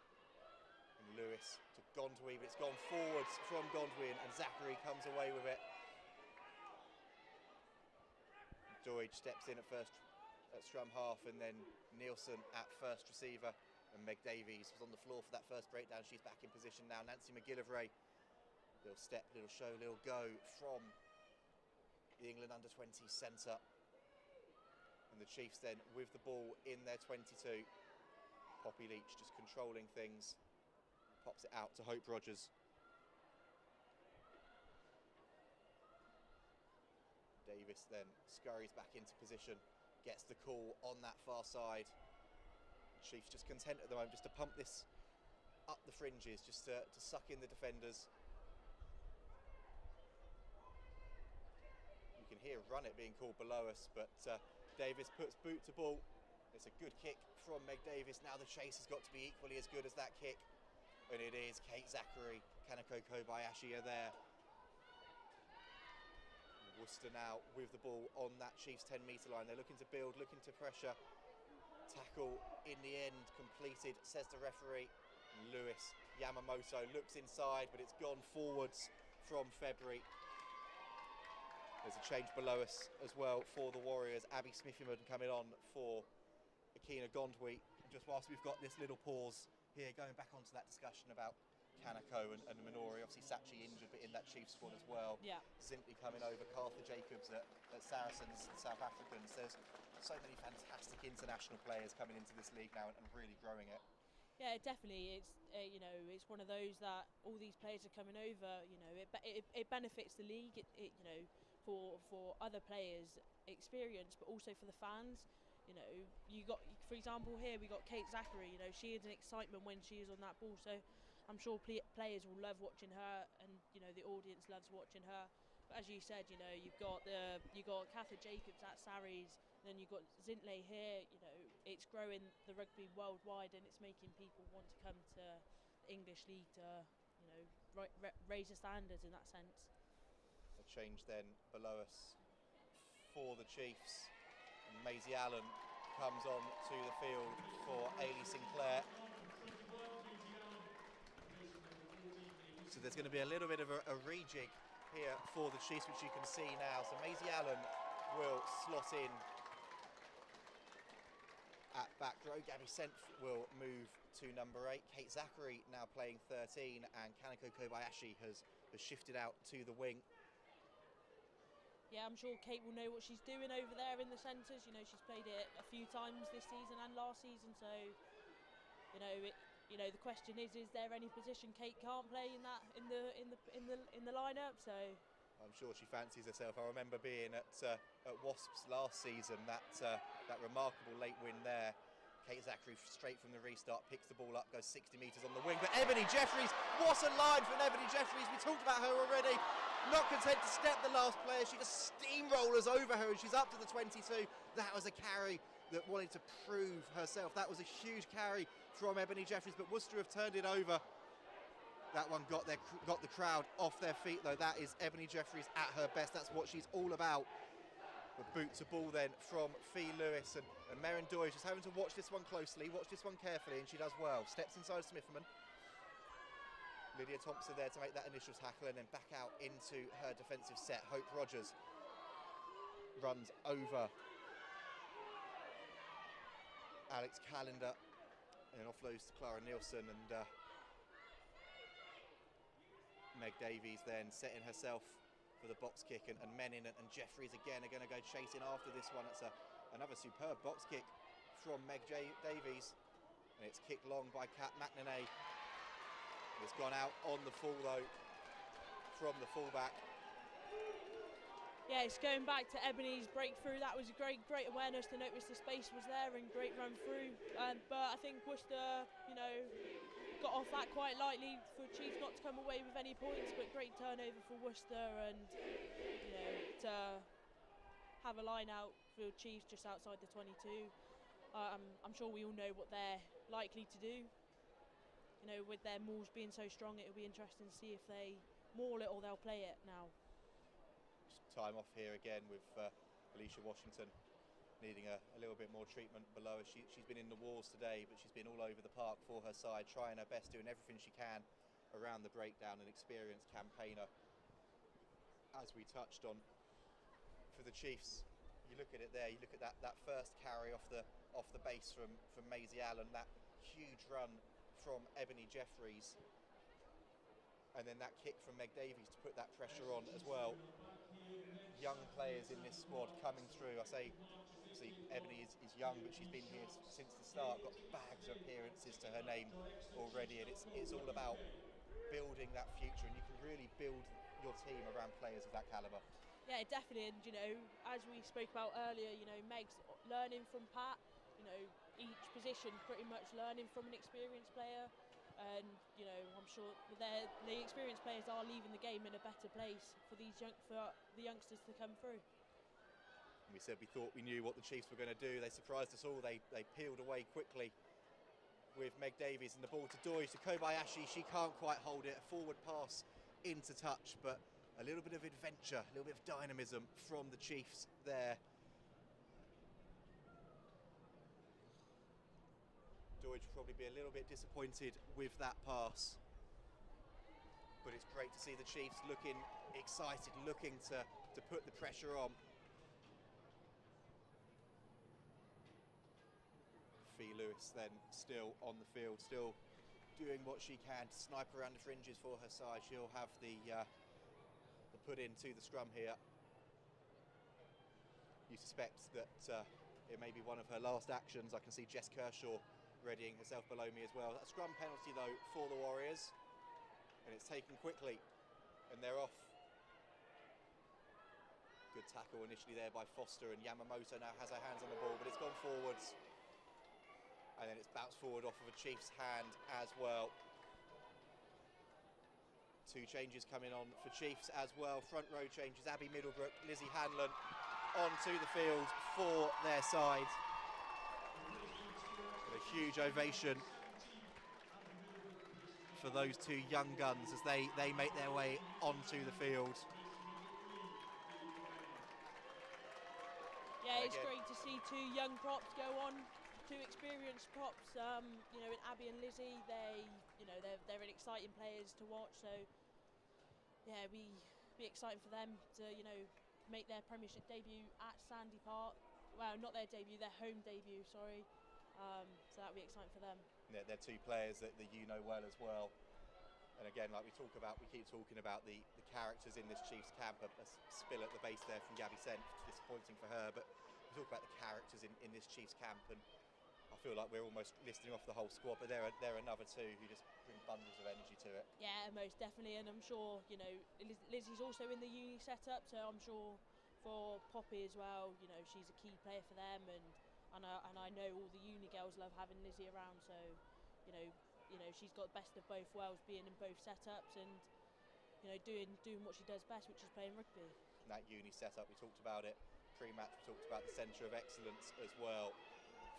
Speaker 1: And Lewis to Gondwy, but it's gone forwards from Gondwy, and Zachary comes away with it. Doidge steps in at scrum half, and then Nielsen at first receiver. And Meg Davies was on the floor for that first breakdown. She's back in position now. Nancy McGillivray. Little step, little show, little go from the England under-20 centre. And the Chiefs then with the ball in their 22. Poppy Leach just controlling things. Pops it out to Hope Rogers. Davis then scurries back into position. Gets the call on that far side. Chiefs just content at the moment just to pump this up the fringes, just to suck in the defenders. You can hear Run It being called below us, but Davis puts boot to ball. It's a good kick from Meg Davis. Now the chase has got to be equally as good as that kick. And it is. Kate Zachary Kaneko Kobayashi are there. Worcester now with the ball on that Chiefs 10-metre line. They're looking to build, looking to pressure. Tackle in the end completed, says the referee. Lewis Yamamoto looks inside, but it's gone forwards from February. There's a change below us as well for the Warriors. Abby Smithyman coming on for Akina Gondwe. Just whilst we've got this little pause here, going back onto that discussion about Kaneko and Minori, obviously Sachi injured, but in that Chiefs squad as well.
Speaker 2: Yeah.
Speaker 1: Simply coming over, Cartha Jacobs at Saracens, South Africans. There's so many fantastic international players coming into this league now and really growing it.
Speaker 2: Yeah, definitely. It's it's one of those that all these players are coming over. It benefits the league. It for other players' experience, but also for the fans. You got, for example, here we got Kate Zachary. She is an excitement when she is on that ball. So I'm sure players will love watching her, and the audience loves watching her. But as you said, you've got Katha Jacobs at Sarries, then you've got Zintley here. It's growing the rugby worldwide, and it's making people want to come to the English league to raise the standards in that sense.
Speaker 1: A change then below us for the Chiefs. And Maisie Allen comes on to the field for Ailey Sinclair. So there's going to be a little bit of a rejig here for the Chiefs, which you can see now. So Maisie Allen will slot in at back row. Gabby Senf will move to number 8. Kate Zachary now playing 13, and Kaneko Kobayashi has shifted out to the wing.
Speaker 2: Yeah, I'm sure Kate will know what she's doing over there in the centres. She's played it a few times this season and last season, so the question is there any position Kate can't play in the lineup? So
Speaker 1: I'm sure she fancies herself. I remember being at Wasps last season, that remarkable late win there. Kate Zachary straight from the restart picks the ball up, goes 60 metres on the wing. But Ebony Jeffries, what a line from Ebony Jeffries. We talked about her already. Not content to step the last player, she just steamrollers over her and she's up to the 22. That was a carry that wanted to prove herself. That was a huge carry from Ebony Jeffries, but Worcester have turned it over. That one got the crowd off their feet though. That is Ebony Jeffries at her best. That's what she's all about. The boot to ball then from Fee Lewis, and Merrin Doyle just having to watch this one closely, watch this one carefully, and she does well. Steps inside Smitherman. Lydia Thompson there to make that initial tackle and then back out into her defensive set. Hope Rogers runs over Alex Callender and offloads to Clara Nielsen, and Meg Davies then setting herself for the box kick, and Menin and Jeffries again are going to go chasing after this one. It's another superb box kick from Meg Davies, and it's kicked long by Kat McNamee. It's gone out on the full though from the fullback.
Speaker 2: Yeah, it's going back to Ebony's breakthrough. That was a great awareness to notice the space was there and great run through. But I think Worcester, got off that quite lightly for Chiefs not to come away with any points. But great turnover for Worcester, and to have a line out for Chiefs just outside the 22. I'm sure we all know what they're likely to do. With their mauls being so strong, it'll be interesting to see if they maul it or they'll play it now.
Speaker 1: Time off here again with Alicia Washington needing a little bit more treatment below her. She's been in the walls today, but she's been all over the park for her side, trying her best, doing everything she can around the breakdown. An experienced campaigner, as we touched on. For the Chiefs, you look at it there, you look at that first carry off the base from Maisie Allen, that huge run from Ebony Jeffries, and then that kick from Meg Davies to put that pressure on as well. Young players in this squad coming through. I say, obviously Ebony is young, but she's been here since the start, got bags of appearances to her name already, and it's all about building that future, and you can really build your team around players of that calibre.
Speaker 2: Yeah, definitely, and as we spoke about earlier, Meg's learning from Pat, each position pretty much learning from an experienced player, and I'm sure the experienced players are leaving the game in a better place for the youngsters to come through.
Speaker 1: And we said we thought we knew what the Chiefs were going to do. They surprised us all. They peeled away quickly with Meg Davies, and the ball to Doige, to Kobayashi. She can't quite hold it. A forward pass into touch, but a little bit of adventure, a little bit of dynamism from the Chiefs there. Doige will probably be a little bit disappointed with that pass, but it's great to see the Chiefs looking excited, looking to put the pressure on. Fee Lewis then still on the field, still doing what she can to snipe around the fringes for her side. She'll have the put into the scrum here. You suspect that it may be one of her last actions. I can see Jess Kershaw readying herself below me as well. A scrum penalty though for the Warriors, and it's taken quickly, and they're off. Good tackle initially there by Foster, and Yamamoto now has her hands on the ball, but it's gone forwards, and then it's bounced forward off of a Chief's hand as well. Two changes coming on for Chiefs as well. Front row changes. Abby Middlebrook, Lizzie Hanlon onto the field for their side. A huge ovation for those two young guns as they make their way onto the field.
Speaker 2: Yeah, it's great to see two young props go on, two experienced props. You know, in Abby and Lizzie, they're exciting players to watch. So yeah, be exciting for them to make their Premiership debut at Sandy Park. Well, not their debut, their home debut. Sorry. So that'll be exciting for them. Yeah,
Speaker 1: they're two players that you know well as well. And again, like we keep talking about the characters in this Chiefs camp. A spill at the base there from Gabby Senft, disappointing for her. But we talk about the characters in this Chiefs camp, and I feel like we're almost listing off the whole squad. But there are another two who just bring bundles of energy to it.
Speaker 2: Yeah, most definitely. And I'm sure Lizzie's also in the uni setup, so I'm sure for Poppy as well. She's a key player for them, and I know all the uni girls love having Lizzie around. So she's got the best of both worlds, being in both setups and doing what she does best, which is playing rugby.
Speaker 1: That uni setup, we talked about it pre-match. We talked about the centre of excellence as well.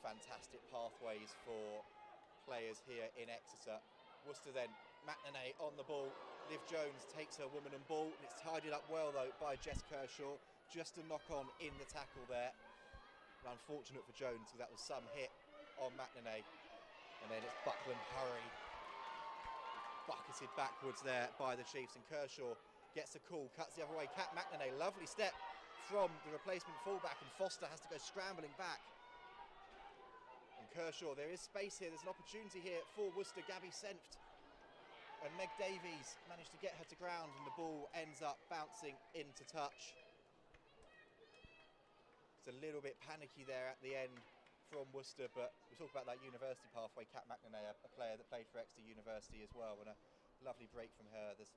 Speaker 1: Fantastic pathways for players here in Exeter. Worcester then, McNaney on the ball. Liv Jones takes her woman and ball, and it's tidied up well though by Jess Kershaw. Just a knock on in the tackle there. And unfortunate for Jones, because that was some hit on McNaney. And then it's Buckland Hurry, bucketed backwards there by the Chiefs, and Kershaw gets a call, cuts the other way. Kat McNaney, lovely step from the replacement fullback, and Foster has to go scrambling back. And Kershaw, there is space here, there's an opportunity here for Worcester. Gabby Senft and Meg Davies managed to get her to ground, and the ball ends up bouncing into touch. It's a little bit panicky there at the end from Worcester, but we talk about that university pathway. Kat McNaney, a player that played for Exeter University as well, and a lovely break from her. There's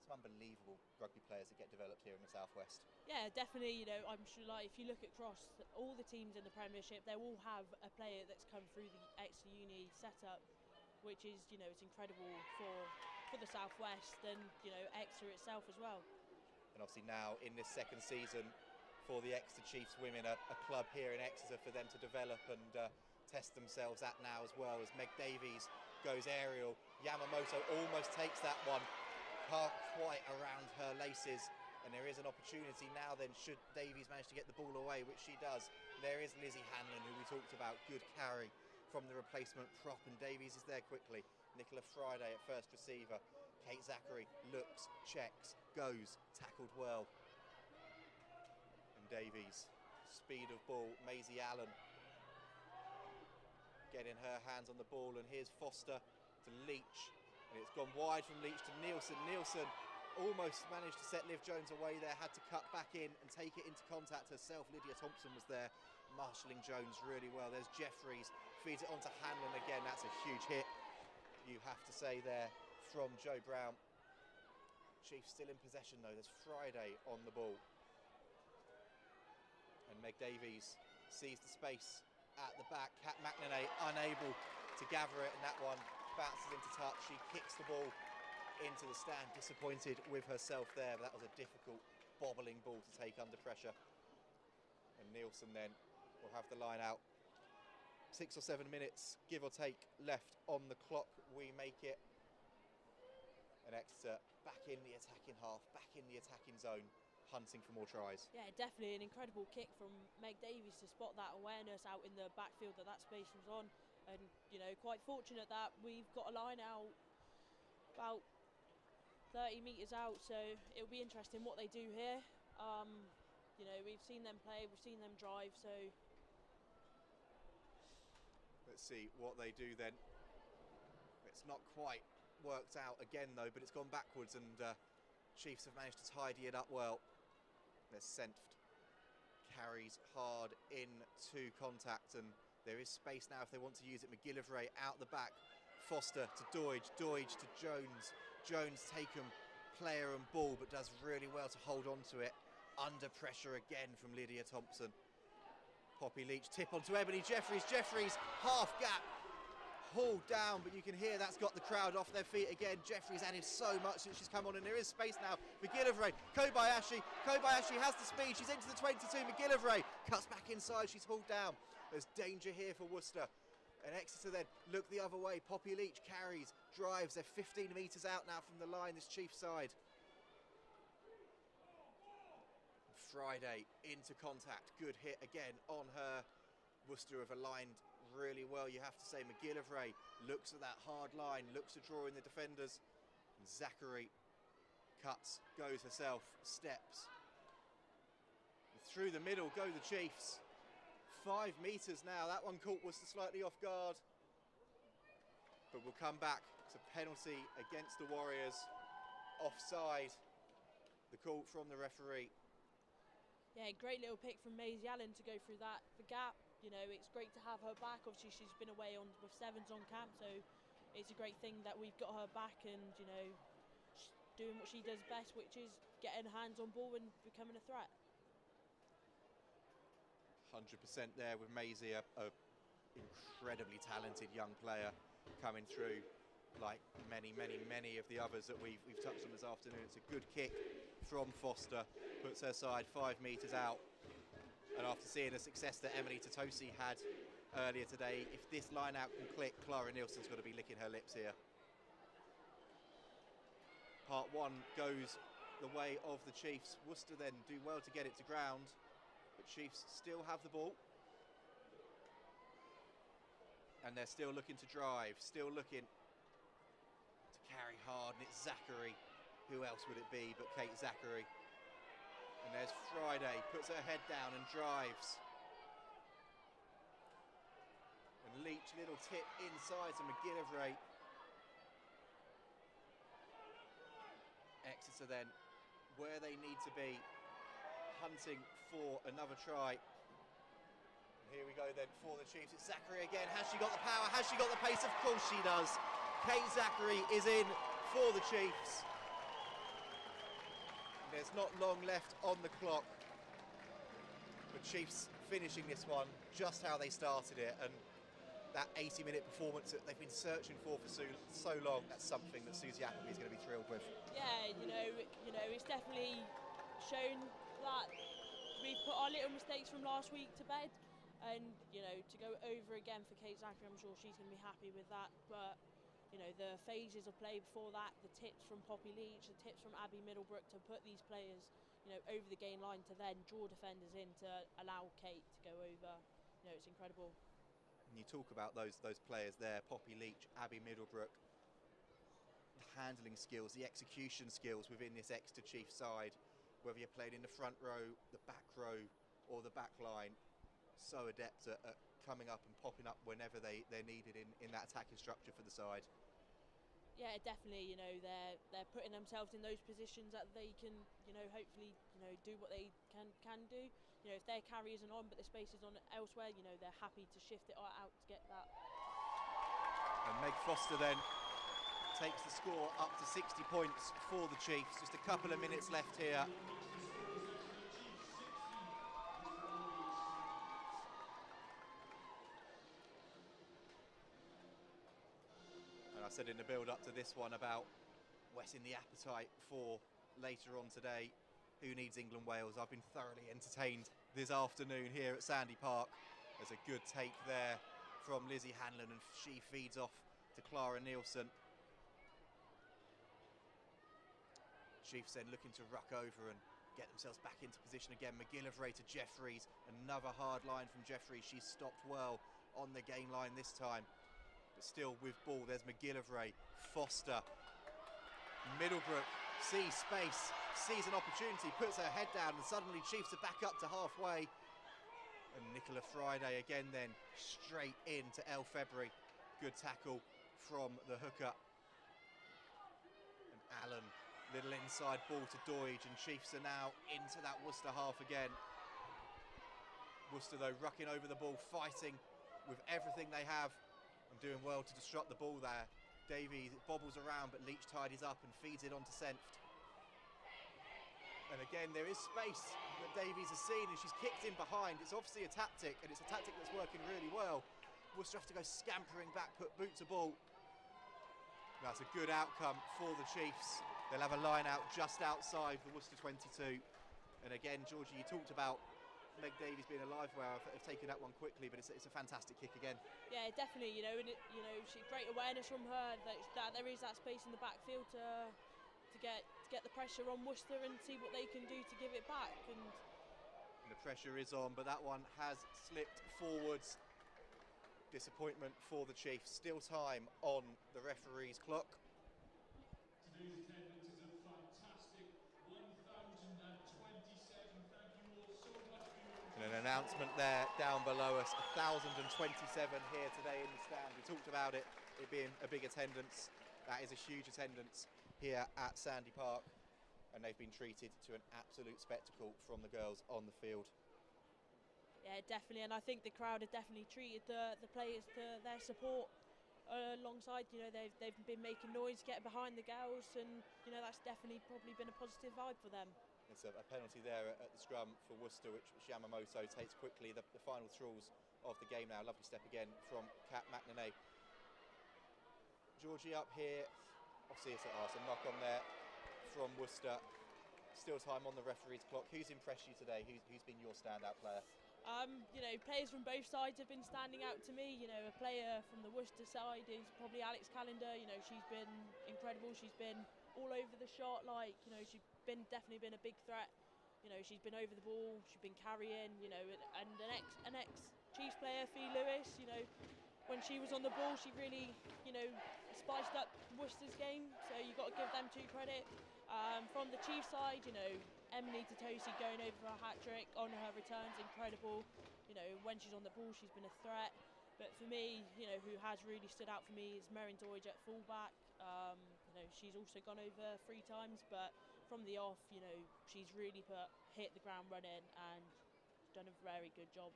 Speaker 1: some unbelievable rugby players that get developed here in the Southwest.
Speaker 2: Yeah, definitely. I'm sure, if you look across all the teams in the Premiership, they all have a player that's come through the Exeter Uni setup, which is it's incredible for the Southwest and Exeter itself as well.
Speaker 1: And obviously now in this second season for the Exeter Chiefs women, a club here in Exeter for them to develop and test themselves at now as well, as Meg Davies goes aerial. Yamamoto almost takes that one, can't quite around her laces, and there is an opportunity now then should Davies manage to get the ball away, which she does. There is Lizzie Hanlon, who we talked about, good carry from the replacement prop, and Davies is there quickly. Nicola Friday at first receiver. Kate Zachary looks, checks, goes, tackled well. Davies, speed of ball, Maisie Allen getting her hands on the ball, and here's Foster to Leach, and it's gone wide from Leach to Nielsen. Nielsen almost managed to set Liv Jones away there, had to cut back in and take it into contact herself. Lydia Thompson was there, marshalling Jones really well. There's Jeffries, feeds it onto Hanlon again. That's a huge hit, you have to say there, from Joe Brown. Chiefs still in possession though. There's Friday on the ball. And Meg Davies sees the space at the back. Kat McNaney unable to gather it, and that one bounces into touch. She kicks the ball into the stand, disappointed with herself there, but that was a difficult bobbling ball to take under pressure. And Nielsen then will have the line out. 6 or 7 minutes, give or take, left on the clock. We make it. And Exeter back in the attacking half, back in the attacking zone, hunting for more tries.
Speaker 2: Yeah, definitely an incredible kick from Meg Davies to spot that awareness out in the backfield that space was on. And, you know, quite fortunate that we've got a line out about 30 metres out, so it'll be interesting what they do here. You know, we've seen them play, we've seen them drive, so...
Speaker 1: Let's see what they do then. It's not quite worked out again though, but it's gone backwards, and Chiefs have managed to tidy it up well. There's Senft, carries hard into contact, and there is space now if they want to use it. McGillivray out the back, Foster to Doidge, Doidge to Jones. Jones taken player and ball, but does really well to hold on to it. Under pressure again from Lydia Thompson. Poppy Leach tip onto Ebony Jeffries. Jeffries half gap, hauled down, but you can hear that's got the crowd off their feet again. Jeffries added so much since she's come on, and there is space now. McGillivray, Kobayashi has the speed, she's into the 22. McGillivray cuts back inside, she's hauled down. There's danger here for Worcester. And Exeter then look the other way. Poppy Leach carries, drives. They're 15 metres out now from the line, this Chiefs side. Friday into contact, good hit again on her. Worcester have aligned really well, you have to say. McGillivray looks at that hard line, looks to draw in the defenders. And Zachary cuts, goes herself, steps. And through the middle go the Chiefs. 5 metres now, that one caught Worcester slightly off guard. But we'll come back to penalty against the Warriors. Offside, the call from the referee.
Speaker 2: Yeah, great little pick from Maisie Allen to go through the gap. You know, it's great to have her back. Obviously, she's been away with sevens on camp, so it's a great thing that we've got her back and, you know, doing what she does best, which is getting hands on ball and becoming a threat.
Speaker 1: 100% there with Maisie, a incredibly talented young player coming through like many of the others that we've touched on this afternoon. It's a good kick from Foster, puts her side 5 metres out. And after seeing the success that Emily Totosi had earlier today, if this line out can click, Clara Nielsen's got to be licking her lips here. Part 1 goes the way of the Chiefs. Worcester then do well to get it to ground, but Chiefs still have the ball. And they're still looking to drive, still looking to carry hard, and it's Zachary. Who else would it be but Kate Zachary? And there's Friday, puts her head down and drives. And Leach, little tip inside to McGillivray. Exeter then, where they need to be, hunting for another try. And here we go then for the Chiefs. It's Zachary again. Has she got the power? Has she got the pace? Of course she does. Kate Zachary is in for the Chiefs. There's not long left on the clock, but Chiefs finishing this one just how they started it, and that 80-minute performance that they've been searching for so long, that's something that Susie Appleby is going to be thrilled with.
Speaker 2: Yeah, you know, it's definitely shown that we've put our little mistakes from last week to bed, and, you know, to go over again for Kate Zachary, I'm sure she's going to be happy with that. But you know, the phases of play before that, the tips from Poppy Leach, the tips from Abby Middlebrook to put these players, you know, over the gain line to then draw defenders in to allow Kate to go over. You know, it's incredible.
Speaker 1: And you talk about those players there, Poppy Leach, Abby Middlebrook, the handling skills, the execution skills within this Exeter Chiefs side, whether you're playing in the front row, the back row, or the back line, so adept at coming up and popping up whenever they're needed in that attacking structure for the side.
Speaker 2: Yeah, definitely. You know, they're putting themselves in those positions that they can, you know, hopefully, you know, do what they can do. You know, if their carry isn't on but the space is on elsewhere, you know, they're happy to shift it out to get that.
Speaker 1: And Meg Foster then takes the score up to 60 points for the Chiefs. Just a couple of minutes left here. I said in the build-up to this one about whetting the appetite for later on today. Who needs England-Wales? I've been thoroughly entertained this afternoon here at Sandy Park. There's a good take there from Lizzie Hanlon, and she feeds off to Clara Nielsen. Chiefs then looking to ruck over and get themselves back into position again. McGillivray to Jeffries, another hard line from Jeffries. She's stopped well on the gain line this time, but still with ball. There's McGillivray, Foster, Middlebrook sees space, sees an opportunity, puts her head down, and suddenly Chiefs are back up to halfway. And Nicola Friday again then straight into El February. Good tackle from the hooker. And Allen, little inside ball to Doidge, and Chiefs are now into that Worcester half again. Worcester though rucking over the ball, fighting with everything they have and doing well to disrupt the ball there. Davies bobbles around, but Leach tidies up and feeds it onto Senft. And again, there is space that Davies has seen, and she's kicked in behind. It's obviously a tactic, and it's a tactic that's working really well. Worcester have to go scampering back, put boot to ball. That's a good outcome for the Chiefs. They'll have a line out just outside the Worcester 22. And again, Georgie, you talked about Meg Davies being a live wire. I've taken that one quickly, but it's a fantastic kick again.
Speaker 2: Yeah, definitely. She great awareness from her that there is that space in the backfield to get the pressure on Worcester and see what they can do to give it back. And
Speaker 1: the pressure is on, but that one has slipped forwards. Disappointment for the Chiefs. Still time on the referee's clock.
Speaker 3: Today's attendance is a fantastic 1,027. Thank you all so much for your
Speaker 1: And an announcement there down below us, 1,027 here today in the stand. We talked about it being a big attendance. That is a huge attendance here at Sandy Park, and they've been treated to an absolute spectacle from the girls on the field.
Speaker 2: yeah, definitely. And I think the crowd have definitely treated the players to their support alongside. They've been making noise, getting behind the girls, and that's definitely probably been a positive vibe for them.
Speaker 1: It's a penalty there at the scrum for Worcester, which Yamamoto takes quickly. The final thrills of the game now. Lovely step again from Kat McNamee. Georgie up here. Obviously it's a knock on there from Worcester. Still time on the referee's clock. Who's impressed you today? Who's been your standout player?
Speaker 2: Players from both sides have been standing out to me. A player from the Worcester side is probably Alex Callender. She's been incredible. She's been all over the shot. She's definitely been a big threat. She's been over the ball. She's been carrying. And an ex Chiefs player, Fee Lewis. When she was on the ball, she really, spiced up Worcester's game. So you've got to give them credit. From the Chiefs side, Emily Totosi going over a hat-trick on her returns, incredible. When she's on the ball, she's been a threat. But for me, who has really stood out for me is Meryn Doidge at fullback. She's also gone over 3 times, but from the off, she's really hit the ground running and done a very good job.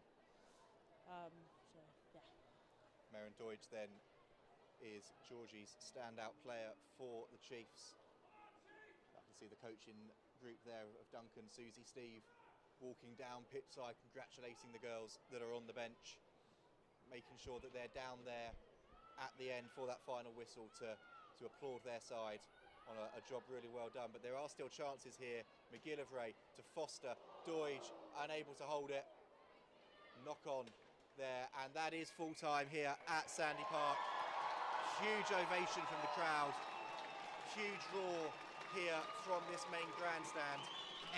Speaker 2: Yeah.
Speaker 1: Meryn Doidge then is Georgie's standout player for the Chiefs. I can see the coaching group there of Duncan, Susie, Steve walking down pitch side, congratulating the girls that are on the bench, making sure that they're down there at the end for that final whistle to applaud their side on a job really well done. But there are still chances here. McGillivray to Foster, Doidge unable to hold it, knock on there, and that is full time here at Sandy Park. Huge ovation from the crowd, huge roar here from this main grandstand.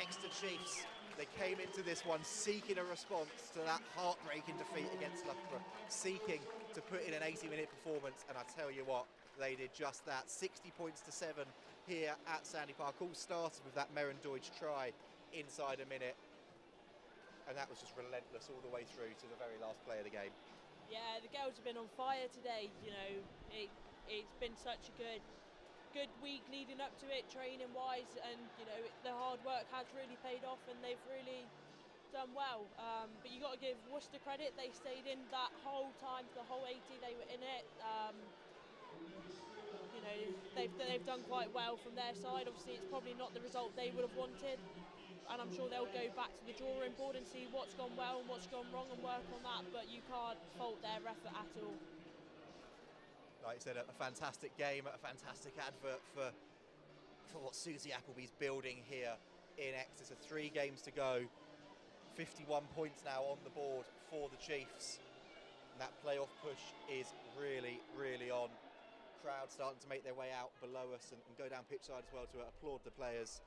Speaker 1: Exeter Chiefs, they came into this one seeking a response to that heartbreaking defeat against Loughborough, seeking to put in an 80-minute performance, and I tell you what, they did just that. 60 points to 7 here at Sandy Park. All started with that Meryn Doidge try inside a minute, and that was just relentless all the way through to the very last play of the game.
Speaker 2: Yeah, the girls have been on fire today. It's been such a good week leading up to it, training wise, and the hard work has really paid off, and they've really done well. But you got to give Worcester credit. They stayed in that whole time, the whole 80. They were in it. They've done quite well from their side. Obviously, it's probably not the result they would have wanted, and I'm sure they'll go back to the drawing board and see what's gone well and what's gone wrong and work on that. But you can't fault their effort at all.
Speaker 1: Like I said, a fantastic game, a fantastic advert for what Susie Appleby's building here in Exeter. 3 games to go, 51 points now on the board for the Chiefs. And that playoff push is really, really on. Crowd starting to make their way out below us and go down pitch side as well to applaud the players.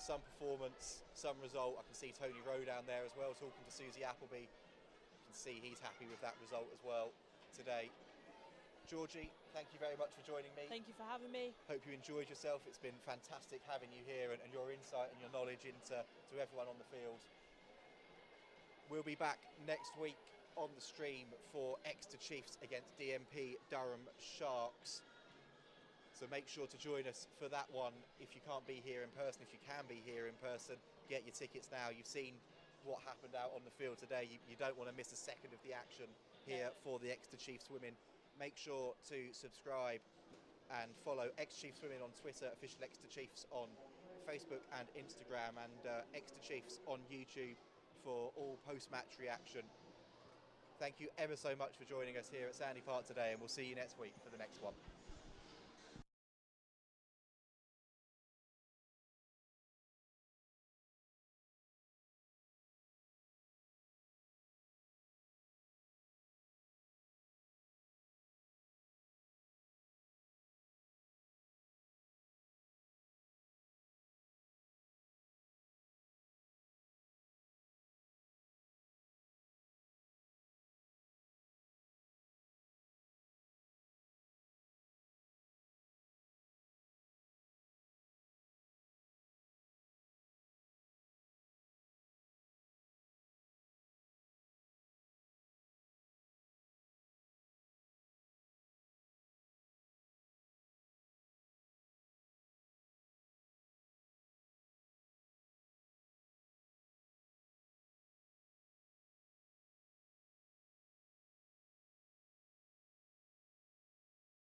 Speaker 1: Some performance, some result. I can see Tony Rowe down there as well talking to Susie Appleby. You can see he's happy with that result as well today. Georgie, thank you very much for joining me.
Speaker 2: Thank you for having me.
Speaker 1: Hope you enjoyed yourself. It's been fantastic having you here and your insight and your knowledge into everyone on the field. We'll be back next week on the stream for Exeter Chiefs against DMP Durham Sharks. So make sure to join us for that one if you can't be here in person. If you can be here in person, get your tickets now. You've seen what happened out on the field today. You don't want to miss a second of the action here for the Exeter Chiefs women. Make sure to subscribe and follow Exeter Chiefs Women on Twitter, official Exeter Chiefs on Facebook and Instagram, and Exeter Chiefs on YouTube for all post-match reaction. Thank you ever so much for joining us here at Sandy Park today, and we'll see you next week for the next one.